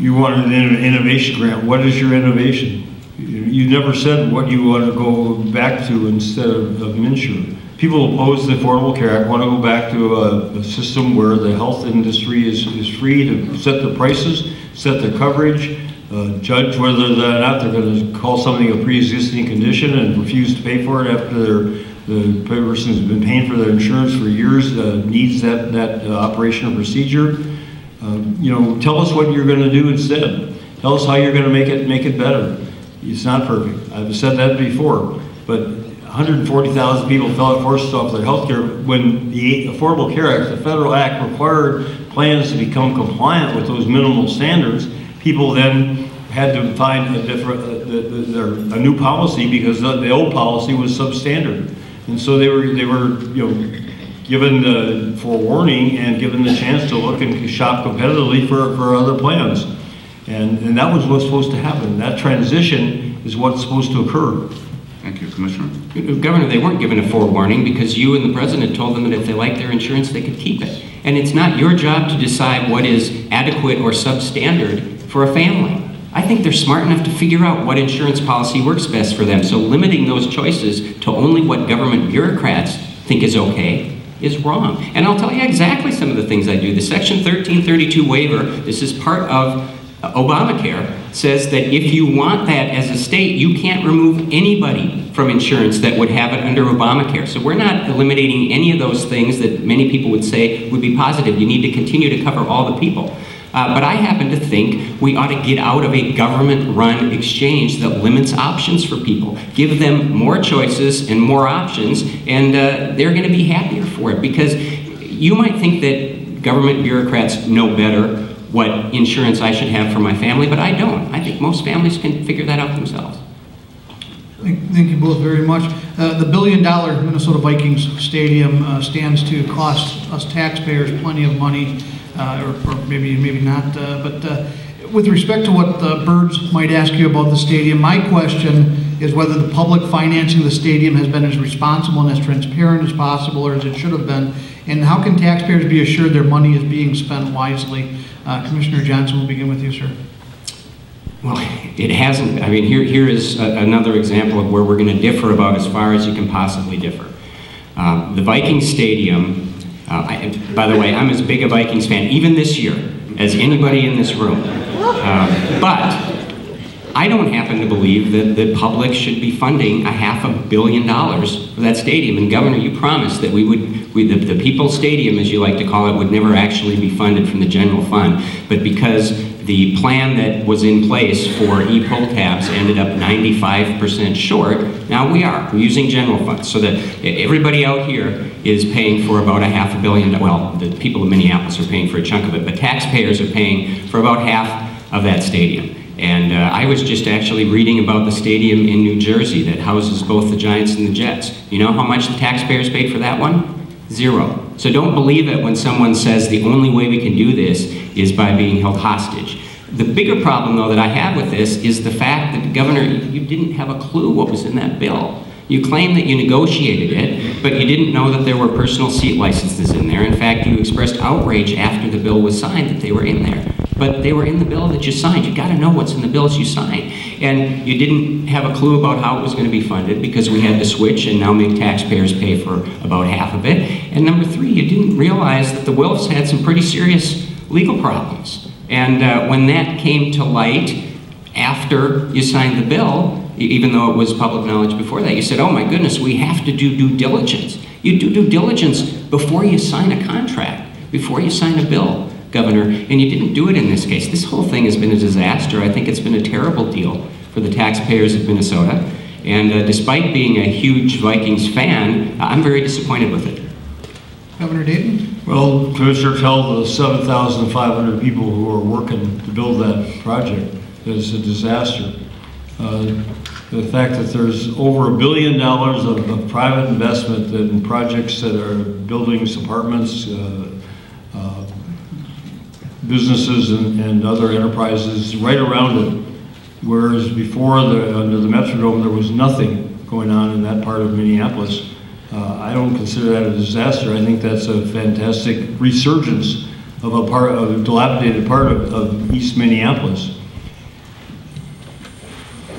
You wanted an innovation grant. What is your innovation? You never said what you want to go back to instead of MNsure. People oppose the Affordable Care Act, want to go back to a system where the health industry is free to set the prices, set the coverage, judge whether or not they're going to call something a pre-existing condition and refuse to pay for it after the person's been paying for their insurance for years, needs that operation or procedure. You know, tell us what you're going to do instead. Tell us how you're going to make it better. It's not perfect. I've said that before, but 140,000 people forced off their health care when the Affordable Care Act, the federal act, required plans to become compliant with those minimal standards. People then had to find a new policy because the old policy was substandard, and so they were given the forewarning and given the chance to look and shop competitively for other plans, and that was what's supposed to happen. That transition is what's supposed to occur. Thank you, Commissioner. Governor, they weren't given a forewarning because you and the President told them that if they liked their insurance, they could keep it. And it's not your job to decide what is adequate or substandard for a family. I think they're smart enough to figure out what insurance policy works best for them. So limiting those choices to only what government bureaucrats think is okay is wrong. And I'll tell you exactly some of the things I do. The Section 1332 waiver, this is part of Obamacare, says that if you want that as a state, you can't remove anybody from insurance that would have it under Obamacare. So we're not eliminating any of those things that many people would say would be positive. You need to continue to cover all the people. But I happen to think we ought to get out of a government-run exchange that limits options for people. Give them more choices and more options, and they're going to be happier for it. Because you might think that government bureaucrats know better what insurance I should have for my family, but I don't. I think most families can figure that out themselves. Thank you both very much. The $1 billion Minnesota Vikings stadium stands to cost us taxpayers plenty of money, or maybe not. But with respect to what the birds might ask you about the stadium, my question is whether the public financing the stadium has been as responsible and as transparent as possible, or as it should have been, and how can taxpayers be assured their money is being spent wisely? Commissioner Johnson, we'll begin with you, sir. Well, it hasn't. I mean, here is another example of where we're going to differ about as far as you can possibly differ. The Vikings Stadium, by the way, I'm as big a Vikings fan, even this year, as anybody in this room. But I don't happen to believe that the public should be funding $500 million for that stadium. And Governor, you promised that the People's Stadium, as you like to call it, would never actually be funded from the general fund. But because the plan that was in place for e-poll tabs ended up 95% short. Now we're using general funds, so that everybody out here is paying for about $500 million. Well, the people of Minneapolis are paying for a chunk of it, but taxpayers are paying for about half of that stadium. And I was just actually reading about the stadium in New Jersey that houses both the Giants and the Jets. You know how much the taxpayers paid for that one? Zero. So don't believe it when someone says the only way we can do this is by being held hostage. The bigger problem, though, that I have with this is the fact that, Governor, you didn't have a clue what was in that bill. You claim that you negotiated it, but you didn't know that there were personal seat licenses in there. In fact, you expressed outrage after the bill was signed that they were in there. But they were in the bill that you signed. You got to know what's in the bills you signed. And you didn't have a clue about how it was going to be funded because we had to switch and now make taxpayers pay for about half of it. And number three, you didn't realize that the Wilfs had some pretty serious legal problems. And when that came to light after you signed the bill, even though it was public knowledge before that, you said, oh my goodness, we have to do due diligence. You do due diligence before you sign a contract, before you sign a bill, Governor, and you didn't do it in this case. This whole thing has been a disaster. I think it's been a terrible deal for the taxpayers of Minnesota. And despite being a huge Vikings fan, I'm very disappointed with it. Governor Dayton? Well, Commissioner, tell the 7,500 people who are working to build that project that it's a disaster. The fact that there's over $1 billion of private investment in projects that are buildings, apartments, businesses and other enterprises right around it, whereas before under the Metrodome there was nothing going on in that part of Minneapolis. I don't consider that a disaster. I think that's a fantastic resurgence of a dilapidated part of East Minneapolis.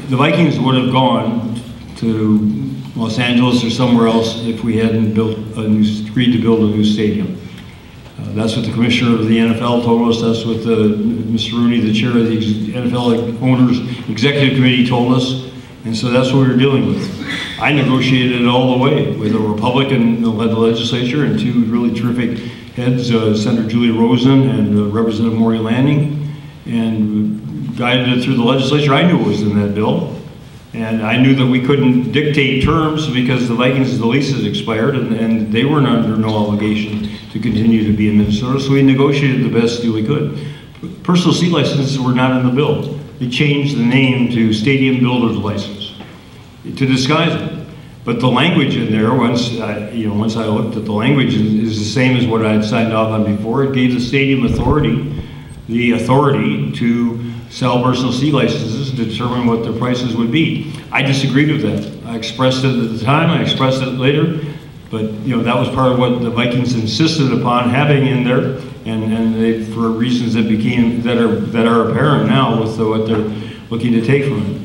The Vikings would have gone to Los Angeles or somewhere else if we hadn't agreed to build a new stadium. That's what the commissioner of the NFL told us. That's what Mr. Rooney, the chair of the NFL Owners Executive Committee, told us. And so that's what we were dealing with. I negotiated it all the way with a Republican who led the legislature and two really terrific heads, Senator Julie Rosen and Representative Maury Lanning, and guided it through the legislature. I knew what was in that bill. And I knew that we couldn't dictate terms because the Vikings, the lease had expired, and they were under no obligation to continue to be in Minnesota, so we negotiated the best deal we could. Personal seat licenses were not in the bill. They changed the name to Stadium Builder's License to disguise it. But the language in there, once I looked at the language, is the same as what I had signed off on before. It gave the stadium authority the authority to sell personal seat licenses to determine what their prices would be. I disagreed with that. I expressed it at the time, I expressed it later, but that was part of what the Vikings insisted upon having in there, and they, for reasons that are apparent now with what they're looking to take from it.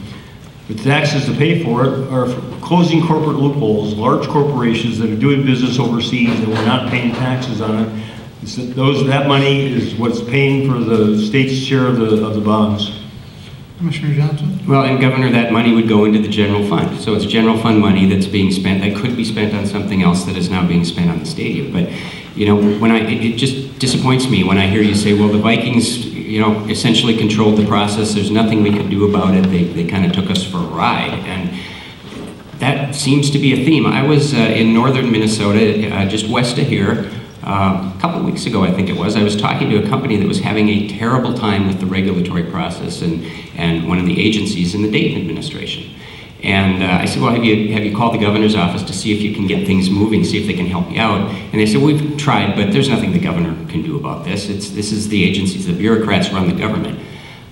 The taxes to pay for it are closing corporate loopholes, large corporations that are doing business overseas and we're not paying taxes on it. That money is what's paying for the state's share of the bonds. Commissioner Johnson? Well, and Governor, that money would go into the general fund. So it's general fund money that's being spent, that could be spent on something else that is now being spent on the stadium. But, it just disappoints me when I hear you say, well, the Vikings, essentially controlled the process. There's nothing we could do about it. They kind of took us for a ride. And that seems to be a theme. I was in northern Minnesota, just west of here, a couple of weeks ago, I think it was. I was talking to a company that was having a terrible time with the regulatory process and one of the agencies in the Dayton administration. And I said, well, have you called the governor's office to see if you can get things moving, see if they can help you out? And they said, we've tried, but there's nothing the governor can do about this. This is the agencies, the bureaucrats run the government.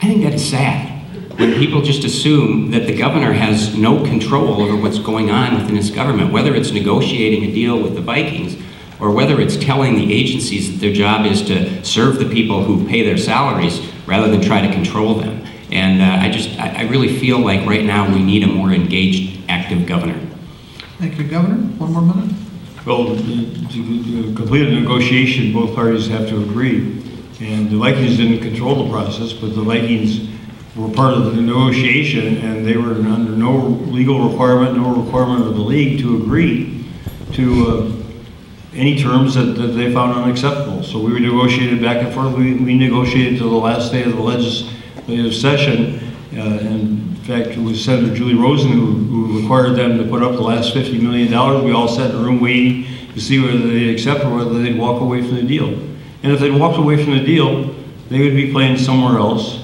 I think that is sad, when people just assume that the governor has no control over what's going on within his government, whether it's negotiating a deal with the Vikings, or whether it's telling the agencies that their job is to serve the people who pay their salaries rather than try to control them. And I really feel like right now we need a more engaged, active governor. Thank you, Governor. One more minute. Well, to complete a negotiation, both parties have to agree. And the Vikings didn't control the process, but the Vikings were part of the negotiation, and they were under no legal requirement, no requirement of the league to agree to any terms that they found unacceptable. So we negotiated back and forth. We negotiated till the last day of the legislative session. And in fact, it was Senator Julie Rosen who required them to put up the last $50 million. We all sat in the room waiting to see whether they'd accept or whether they'd walk away from the deal. And if they walked away from the deal, they would be playing somewhere else.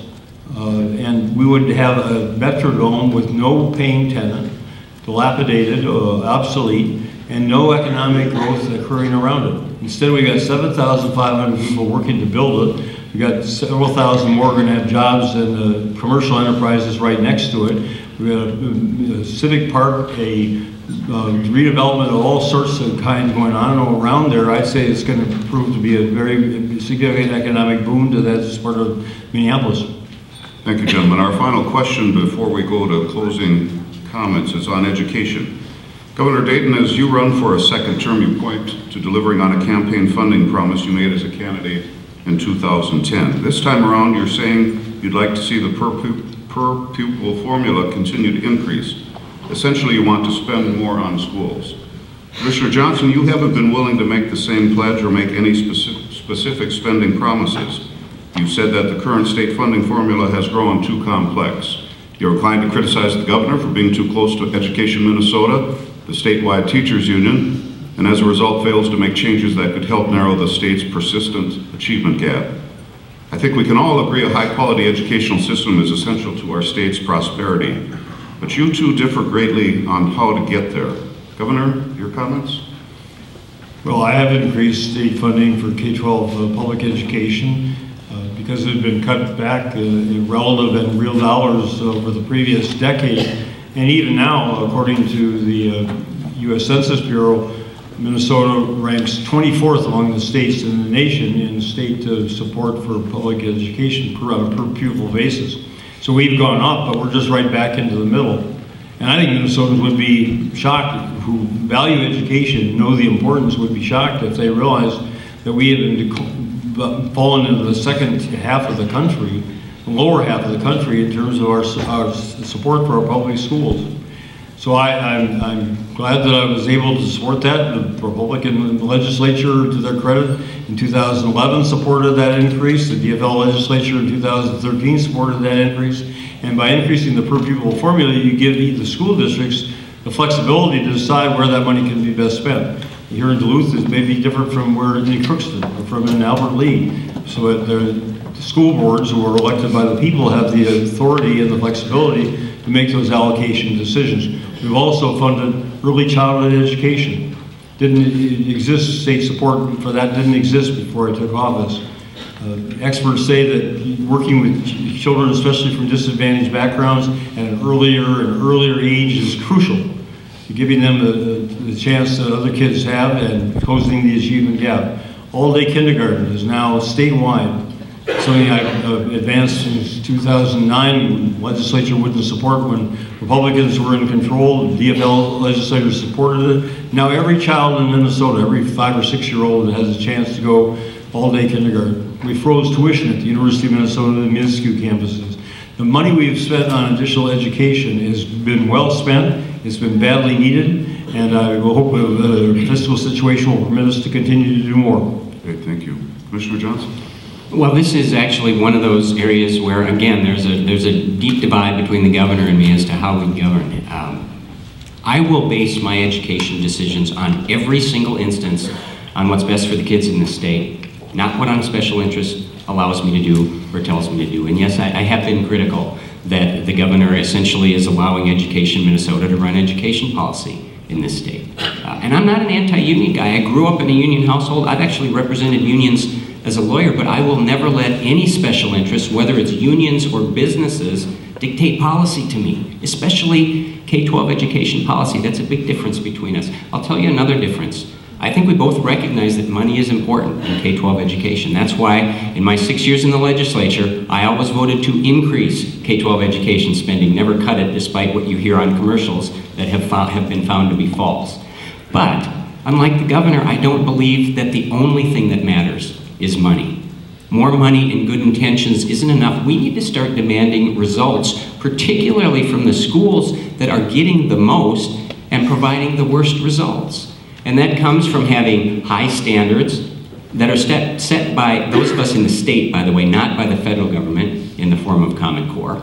And we would have a Metrodome with no paying tenant, dilapidated, obsolete, and no economic growth occurring around it. Instead, we got 7,500 people working to build it. We got several thousand more going to have jobs in commercial enterprises right next to it. We got a civic park, a redevelopment of all sorts of kinds going on around there. I'd say it's going to prove to be a very significant economic boon to that part of Minneapolis. Thank you, gentlemen. Our final question before we go to closing comments is on education. Governor Dayton, as you run for a second term, you point to delivering on a campaign funding promise you made as a candidate in 2010. This time around, you're saying you'd like to see the per pupil formula continue to increase. Essentially, you want to spend more on schools. Commissioner Johnson, you haven't been willing to make the same pledge or make any specific spending promises. You've said that the current state funding formula has grown too complex. You're inclined to criticize the governor for being too close to Education Minnesota, the statewide teachers union, and as a result fails to make changes that could help narrow the state's persistent achievement gap. I think we can all agree a high-quality educational system is essential to our state's prosperity, but you two differ greatly on how to get there. Governor, your comments? Well, I have increased state funding for K-12 public education because it had been cut back in relative and real dollars over the previous decade. And even now, according to the U.S. Census Bureau, Minnesota ranks 24th among the states in the nation in state support for public education on a per pupil basis. So we've gone up, but we're just right back into the middle. And I think Minnesotans would be shocked, who value education, know the importance, would be shocked if they realized that we have fallen into the second half of the country, the lower half of the country in terms of our support for our public schools. So I'm glad that I was able to support that. The Republican legislature, to their credit, in 2011 supported that increase. The DFL legislature in 2013 supported that increase. And by increasing the per pupil formula, you give the school districts the flexibility to decide where that money can be best spent. Here in Duluth, it may be different from where in Crookston or from in Albert Lee. So the school boards, who are elected by the people, have the authority and the flexibility to make those allocation decisions. We've also funded early childhood education. Didn't exist, state support for that didn't exist before I took office. Experts say that working with children, especially from disadvantaged backgrounds, at an earlier and earlier age is crucial to giving them the chance that other kids have and closing the achievement gap. All-day kindergarten is now statewide. Something I advanced since 2009, legislature wouldn't support when Republicans were in control. The DFL legislators supported it. Now every child in Minnesota, every 5 or 6 year old has a chance to go all-day kindergarten. We froze tuition at the University of Minnesota and the Miniscule campuses. The money we've spent on additional education has been well spent. It's been badly needed, and I will hope the fiscal situation will permit us to continue to do more. Okay, thank you. Commissioner Johnson? Well, this is actually one of those areas where, again, there's a deep divide between the governor and me as to how we govern. I will base my education decisions on every single instance on what's best for the kids in the state, not what on special interest allows me to do or tells me to do. And yes, I have been critical that the governor essentially is allowing Education Minnesota to run education policy in this state. And I'm not an anti-union guy. I grew up in a union household. I've actually represented unions as a lawyer, but I will never let any special interest, whether it's unions or businesses, dictate policy to me, especially K-12 education policy. That's a big difference between us. I'll tell you another difference. I think we both recognize that money is important in K-12 education. That's why in my 6 years in the legislature, I always voted to increase K-12 education spending, never cut it despite what you hear on commercials that have been found to be false. But unlike the governor, I don't believe that the only thing that matters is money. More money and good intentions isn't enough. We need to start demanding results, particularly from the schools that are getting the most and providing the worst results. And that comes from having high standards that are set by those of us in the state, by the way, not by the federal government in the form of Common Core,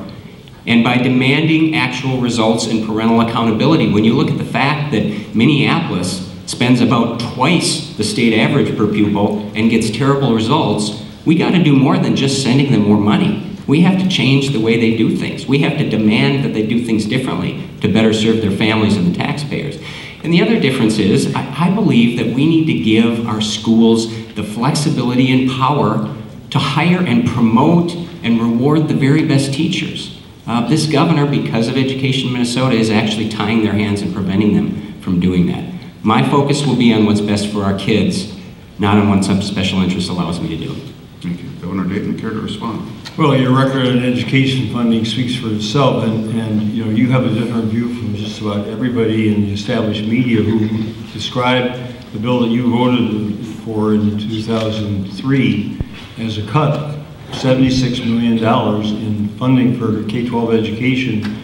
and by demanding actual results and parental accountability. When you look at the fact that Minneapolis spends about twice the state average per pupil and gets terrible results, we got to do more than just sending them more money. We have to change the way they do things. We have to demand that they do things differently to better serve their families and the taxpayers. And the other difference is, I believe that we need to give our schools the flexibility and power to hire and promote and reward the very best teachers. This governor, because of Education Minnesota, is actually tying their hands and preventing them from doing that. My focus will be on what's best for our kids, not on what some special interest allows me to do. Thank you. Governor Dayton, care to respond? Well, your record on education funding speaks for itself, and you know, you have a different view from just about everybody in the established media who described the bill that you voted for in 2003 as a cut, $76 million in funding for K-12 education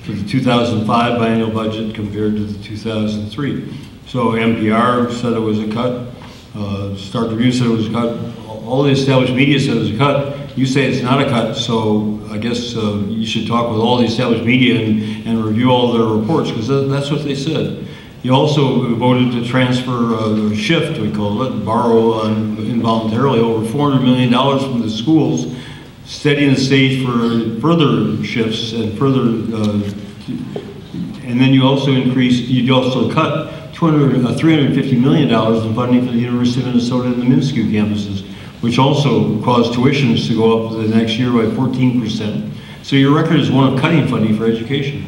for the 2005 biennial budget compared to the 2003. So NPR said it was a cut, Star Tribune said it was a cut, all the established media said it was a cut. You say it's not a cut, so I guess you should talk with all the established media and review all their reports, because that's what they said. You also voted to transfer, shift, we call it, borrow involuntarily over $400 million from the schools, setting the stage for further shifts and further, and then you also cut $350 million in funding for the University of Minnesota and the Minsky campuses, which also caused tuitions to go up the next year by 14%. So your record is one of cutting funding for education.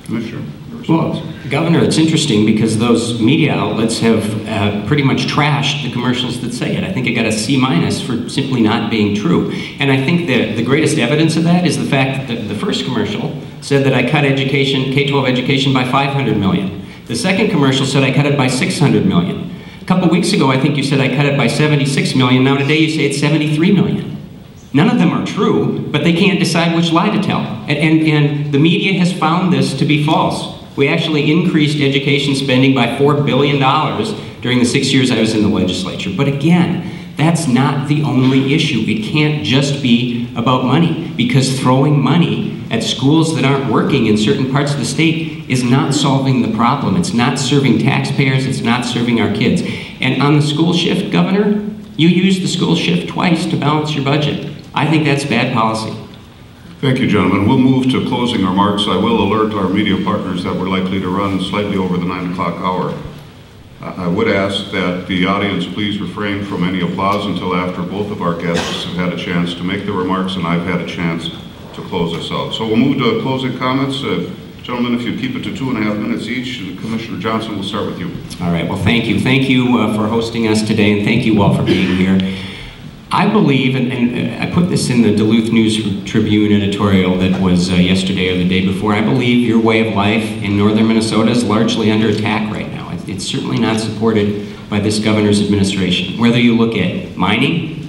Commissioner. Well, Governor, it's interesting because those media outlets have pretty much trashed the commercials that say it. I think it got a C- for simply not being true. And I think the greatest evidence of that is the fact that the first commercial said that I cut education, K-12 education, by $500 million. The second commercial said I cut it by $600 million. A couple weeks ago, I think you said I cut it by $76 million. Now today you say it's $73 million. None of them are true, but they can't decide which lie to tell. And the media has found this to be false. We actually increased education spending by $4 billion during the 6 years I was in the legislature. But again, that's not the only issue. It can't just be about money, because throwing money at schools that aren't working in certain parts of the state is not solving the problem. It's not serving taxpayers, it's not serving our kids. And on the school shift, Governor, you used the school shift twice to balance your budget. I think that's bad policy. Thank you, gentlemen. We'll move to closing remarks. I will alert our media partners that we're likely to run slightly over the 9 o'clock hour. I would ask that the audience please refrain from any applause until after both of our guests have had a chance to make their remarks and I've had a chance to close us out. So we'll move to closing comments. Gentlemen, if you keep it to 2.5 minutes each, Commissioner Johnson, we'll start with you. All right, well, thank you. Thank you for hosting us today, and thank you all for being here. I believe, and I put this in the Duluth News-Tribune editorial that was yesterday or the day before, I believe your way of life in northern Minnesota is largely under attack right now. It's certainly not supported by this governor's administration. Whether you look at mining,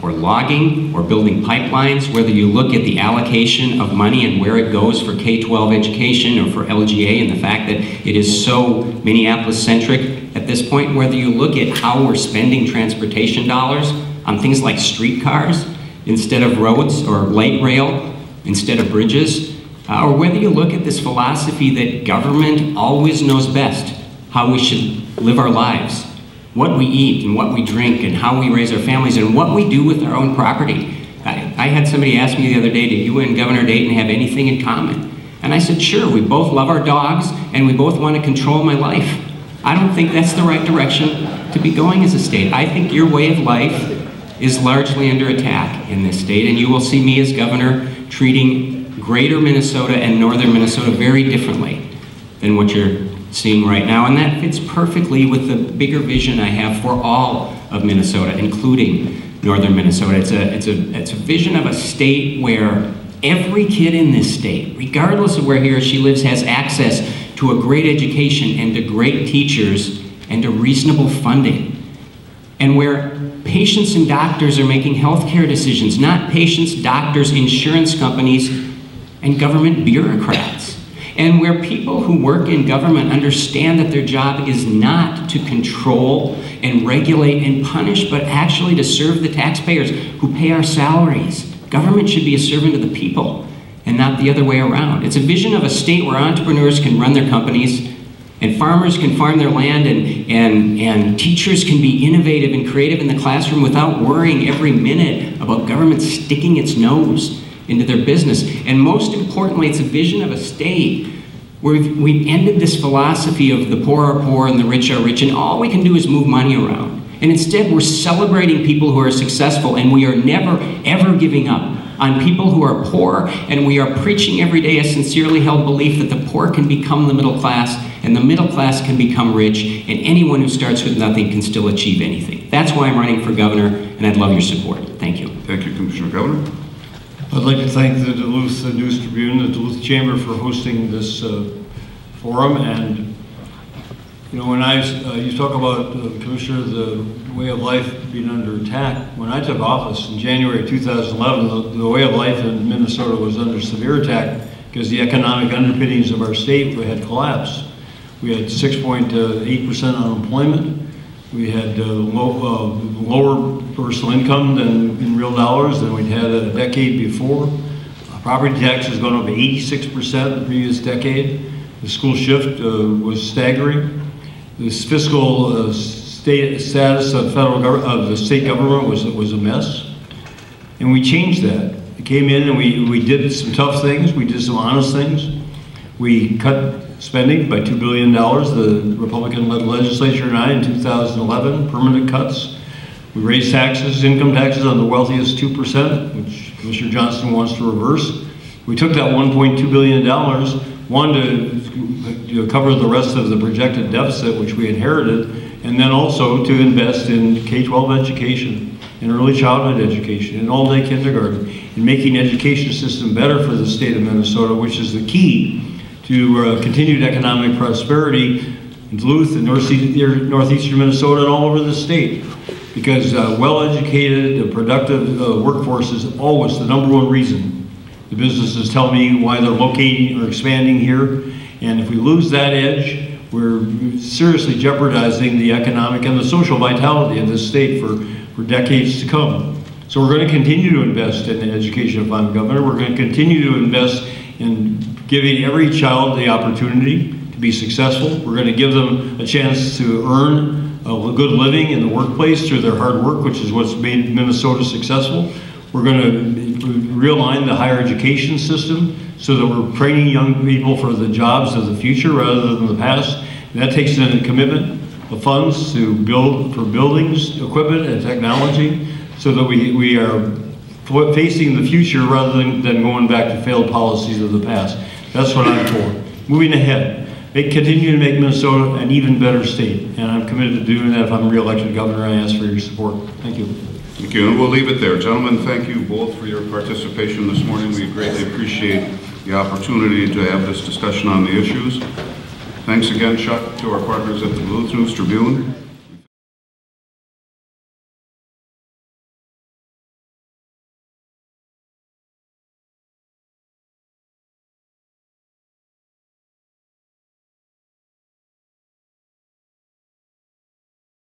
or logging, or building pipelines, whether you look at the allocation of money and where it goes for K-12 education or for LGA and the fact that it is so Minneapolis-centric at this point, whether you look at how we're spending transportation dollars on things like streetcars instead of roads, or light rail instead of bridges, or whether you look at this philosophy that government always knows best how we should live our lives, what we eat and what we drink and how we raise our families and what we do with our own property. I had somebody ask me the other day, do you and Governor Dayton have anything in common? And I said, sure, we both love our dogs and we both want to control my life. I don't think that's the right direction to be going as a state. I think your way of life is largely under attack in this state, and you will see me as governor treating greater Minnesota and northern Minnesota very differently than what you're seeing right now, and that fits perfectly with the bigger vision I have for all of Minnesota, including northern Minnesota. It's a vision of a state where every kid in this state, regardless of where he or she lives, has access to a great education and to great teachers and to reasonable funding, and where patients and doctors are making healthcare decisions, not patients, doctors, insurance companies, and government bureaucrats. and where people who work in government understand that their job is not to control and regulate and punish, but actually to serve the taxpayers who pay our salaries. Government should be a servant of the people and not the other way around. It's a vision of a state where entrepreneurs can run their companies, and farmers can farm their land, and teachers can be innovative and creative in the classroom without worrying every minute about government sticking its nose into their business. And most importantly, it's a vision of a state where we've ended this philosophy of the poor are poor and the rich are rich, and all we can do is move money around. And instead, we're celebrating people who are successful, and we are never, ever giving up on people who are poor, and we are preaching every day a sincerely held belief that the poor can become the middle class, and the middle class can become rich, and anyone who starts with nothing can still achieve anything. That's why I'm running for governor, and I'd love your support. Thank you. Thank you, Commissioner Governor. I'd like to thank the Duluth News Tribune, the Duluth Chamber for hosting this forum. And you know, when you talk about, Commissioner, the way of life being under attack, when I took office in January 2011, the way of life in Minnesota was under severe attack because the economic underpinnings of our state had collapsed. We had 6.8% unemployment. We had lower personal income than in real dollars than we'd had a decade before. Property tax has gone up 86% the previous decade. The school shift was staggering. This fiscal status of the state government was a mess, and we changed that. We came in and we did some tough things. We did some honest things. We cut spending by $2 billion. The Republican-led legislature and I in 2011, permanent cuts. We raised taxes, income taxes on the wealthiest 2%, which Commissioner Johnson wants to reverse. We took that $1.2 billion, one to cover the rest of the projected deficit, which we inherited, and then also to invest in K-12 education, in early childhood education, in all-day kindergarten, in making the education system better for the state of Minnesota, which is the key to continued economic prosperity in Duluth and northeastern Minnesota and all over the state. Because well-educated, productive workforce is always the #1 reason the businesses tell me why they're locating or expanding here. And if we lose that edge, we're seriously jeopardizing the economic and the social vitality of this state for decades to come. So we're going to continue to invest in education if I'm governor. We're going to continue to invest in giving every child the opportunity to be successful. We're going to give them a chance to earn a good living in the workplace through their hard work, which is what's made Minnesota successful. We're going to realign the higher education system so that we're training young people for the jobs of the future rather than the past. And that takes in a commitment of funds to build for buildings, equipment, and technology so that we are facing the future rather than going back to failed policies of the past. That's what I'm for. Moving ahead, continue to make Minnesota an even better state. And I'm committed to doing that if I'm re-elected governor. I ask for your support. Thank you. Thank you, and we'll leave it there. Gentlemen, thank you both for your participation this morning. We greatly appreciate the opportunity to have this discussion on the issues. Thanks again, Chuck, to our partners at the Duluth News Tribune.